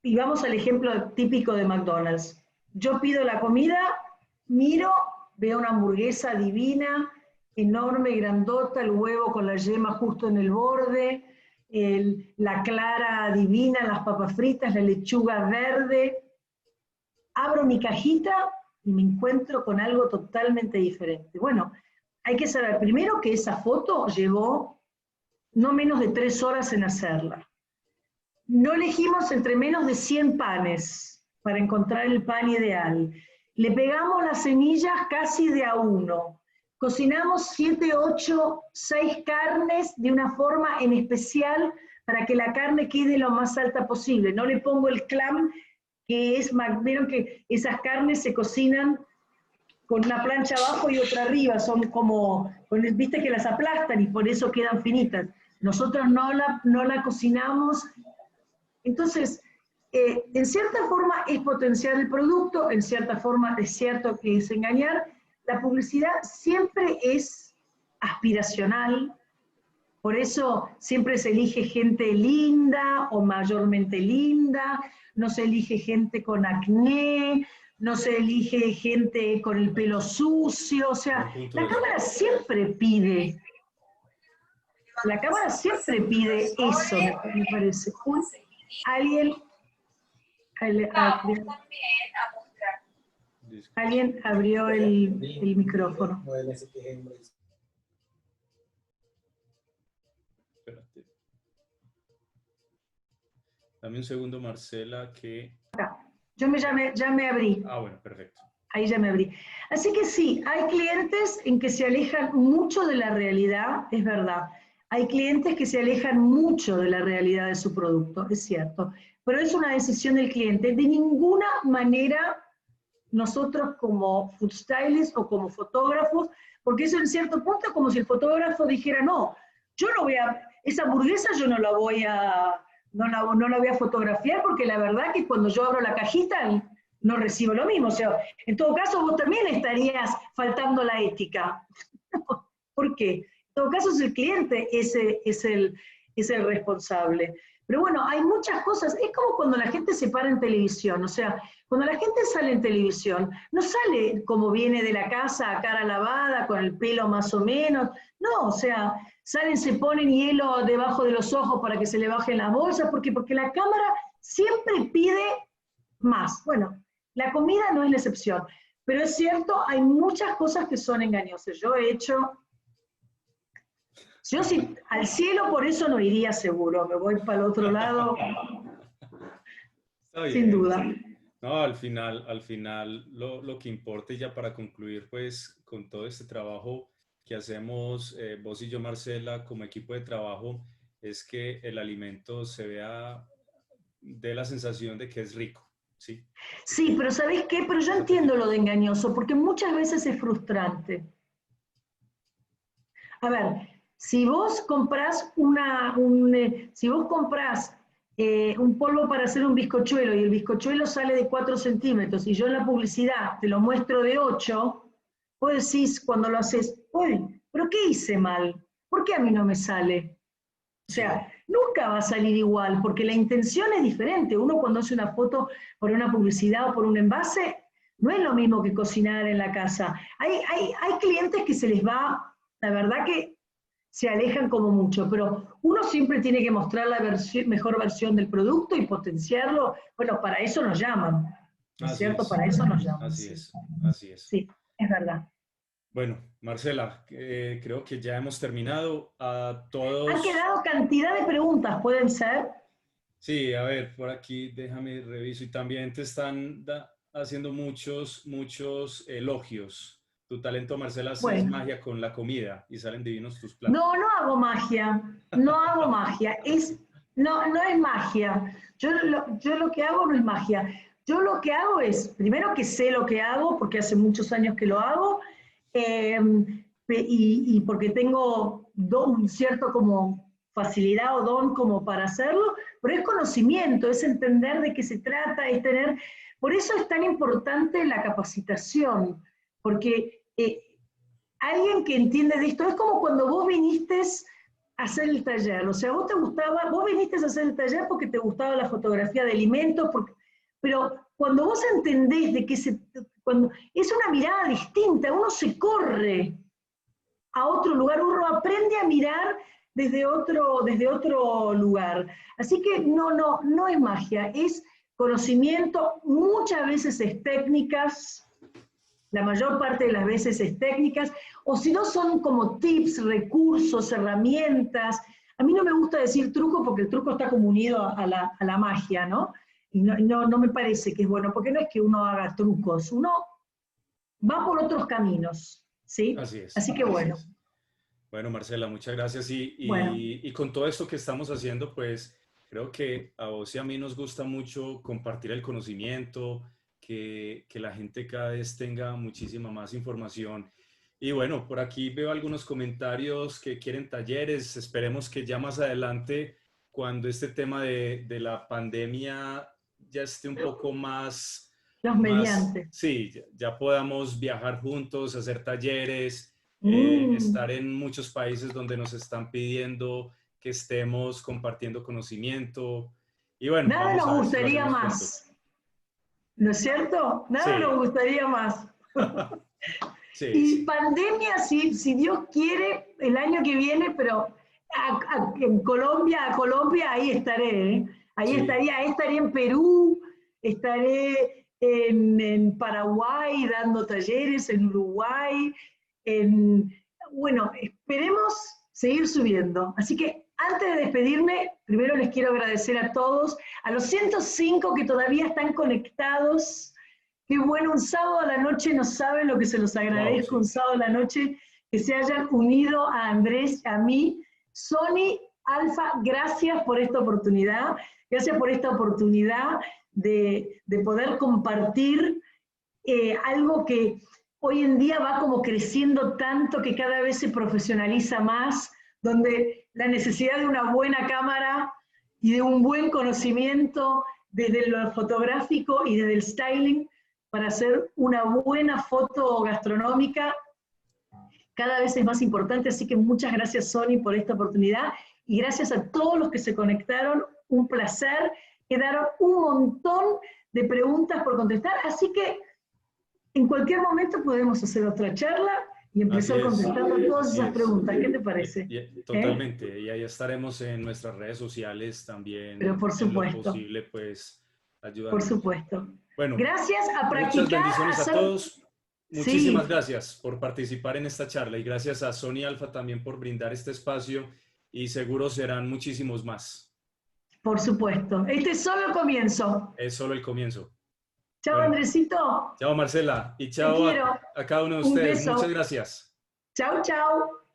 y vamos al ejemplo típico de McDonald's, yo pido la comida, miro, veo una hamburguesa divina, enorme, grandota, el huevo con la yema justo en el borde, la clara divina, las papas fritas, la lechuga verde. Abro mi cajita y me encuentro con algo totalmente diferente. Bueno, hay que saber primero que esa foto llevó no menos de 3 horas en hacerla. No elegimos entre menos de 100 panes para encontrar el pan ideal. Le pegamos las semillas casi de a uno. Cocinamos 7, 8, 6 carnes de una forma en especial para que la carne quede lo más alta posible. No le pongo el clam, que es, vieron que esas carnes se cocinan con una plancha abajo y otra arriba, son como, viste que las aplastan y por eso quedan finitas. Nosotros no la cocinamos. Entonces, en cierta forma es potenciar el producto, en cierta forma es cierto que es engañar. La publicidad siempre es aspiracional, por eso siempre se elige gente linda o mayormente linda, no se elige gente con acné, no se elige gente con el pelo sucio, o sea, la cámara siempre pide. La cámara siempre pide eso, me parece. Alguien abrió el micrófono. Espérate. Dame un segundo, Marcela, que... Yo ya me abrí. Ah, bueno, perfecto. Ahí ya me abrí. Así que sí, hay clientes en que se alejan mucho de la realidad, es verdad. Hay clientes que se alejan mucho de la realidad de su producto, es cierto. Pero es una decisión del cliente. De ninguna manera nosotros como food stylists o como fotógrafos, porque eso en cierto punto es como si el fotógrafo dijera, no, yo no voy a, esa hamburguesa yo no la voy a, no la voy a fotografiar porque la verdad que cuando yo abro la cajita no recibo lo mismo. O sea, en todo caso vos también estarías faltando la ética. ¿Por qué? En todo caso es el cliente, es el responsable. Pero bueno, hay muchas cosas, es como cuando la gente se para en televisión, o sea, cuando la gente sale en televisión, no sale como viene de la casa a cara lavada, con el pelo más o menos, no, o sea, salen, se ponen hielo debajo de los ojos para que se le bajen las bolsas, porque la cámara siempre pide más. Bueno, la comida no es la excepción, pero es cierto, hay muchas cosas que son engañosas. Yo he hecho... Yo sí, al cielo por eso no iría seguro, me voy para el otro lado, sin duda. No, al final lo que importa, y ya para concluir, pues, con todo este trabajo que hacemos vos y yo, Marcela, como equipo de trabajo, es que el alimento se vea, dé la sensación de que es rico, ¿sí? Sí, pero ¿sabés qué? Pero yo entiendo lo de engañoso, porque muchas veces es frustrante. A ver, si vos comprás un polvo para hacer un bizcochuelo y el bizcochuelo sale de 4 centímetros y yo en la publicidad te lo muestro de 8, vos decís cuando lo haces, uy, ¿pero qué hice mal? ¿Por qué a mí no me sale? O sea, nunca va a salir igual, porque la intención es diferente. Uno cuando hace una foto por una publicidad o por un envase, no es lo mismo que cocinar en la casa. Hay clientes que se les va, la verdad que se alejan como mucho, pero uno siempre tiene que mostrar la mejor versión del producto y potenciarlo. Bueno, para eso nos llaman, ¿no es cierto? Para eso nos llaman. Así es. Sí, es verdad. Bueno, Marcela, creo que ya hemos terminado. A todos... Han quedado cantidad de preguntas, ¿pueden ser? Sí, a ver, por aquí déjame reviso. Y también te están haciendo muchos elogios. Tu talento, Marcela, es magia con la comida y salen divinos tus platos. No, no hago magia, no hago magia. No es magia. Yo lo que hago no es magia. Yo lo que hago es, primero que sé lo que hago, porque hace muchos años que lo hago, y porque tengo un cierto como facilidad o don como para hacerlo, pero es conocimiento, es entender de qué se trata, es tener... Por eso es tan importante la capacitación, porque alguien que entiende de esto, es como cuando vos viniste a hacer el taller, o sea, vos viniste a hacer el taller porque te gustaba la fotografía de alimentos, pero cuando vos entendés de que cuando es una mirada distinta, uno se corre a otro lugar, uno aprende a mirar desde otro lugar. Así que no es magia, es conocimiento, muchas veces es técnicas, la mayor parte de las veces es técnicas, o si no son como tips, recursos, herramientas. A mí no me gusta decir truco porque el truco está como unido a la magia, ¿no? Y no me parece que es bueno, porque no es que uno haga trucos, uno va por otros caminos, ¿sí? Así es, Así que así bueno, es. Bueno, Marcela, muchas gracias. bueno. Y con todo esto que estamos haciendo, pues creo que a vos y a mí nos gusta mucho compartir el conocimiento, que la gente cada vez tenga muchísima más información. Y bueno, por aquí veo algunos comentarios que quieren talleres. Esperemos que ya más adelante, cuando este tema de la pandemia ya esté un poco Los mediantes. sí, ya podamos viajar juntos, hacer talleres, Mm, estar en muchos países donde nos están pidiendo que estemos compartiendo conocimiento. Y bueno, nada vamos nos a ver si lo gustaría hacemos pronto. más, ¿no es cierto? Nada nos Sí, gustaría más. sí, Y sí, pandemia, si Dios quiere, el año que viene, pero en Colombia, a Colombia, ahí estaré, ¿eh? sí. Ahí estaré en Perú, estaré en Paraguay dando talleres, en Uruguay, en, bueno, esperemos seguir subiendo. Así que antes de despedirme, primero les quiero agradecer a todos, a los 105 que todavía están conectados. Qué bueno, un sábado a la noche, no saben lo que se los Wow, agradezco, un sí. sábado a la noche, que se hayan unido a Andrés, a mí. Sony, Alfa, gracias por esta oportunidad, gracias por esta oportunidad de poder compartir algo que hoy en día va como creciendo tanto, que cada vez se profesionaliza más, donde la necesidad de una buena cámara y de un buen conocimiento desde lo fotográfico y desde el styling para hacer una buena foto gastronómica cada vez es más importante, así que muchas gracias Sony por esta oportunidad y gracias a todos los que se conectaron, un placer, quedaron un montón de preguntas por contestar, así que en cualquier momento podemos hacer otra charla y Así empezar es, contestando todas así esas es. preguntas. ¿Qué te parece? ¿Eh? Totalmente. Y ahí estaremos en nuestras redes sociales Pero también, en lo posible, pues por ayudando. supuesto. Bueno, Gracias a muchas practicar, bendiciones a todos. Muchísimas sí, gracias por participar en esta charla y gracias a Sony Alfa también por brindar este espacio y seguro serán muchísimos más. por supuesto. Este es solo el comienzo. Es solo el comienzo. Chao, Bueno, Andresito. chao Marcela y Te chao quiero. a cada uno de Un ustedes. Muchas beso. gracias. Chao, chao.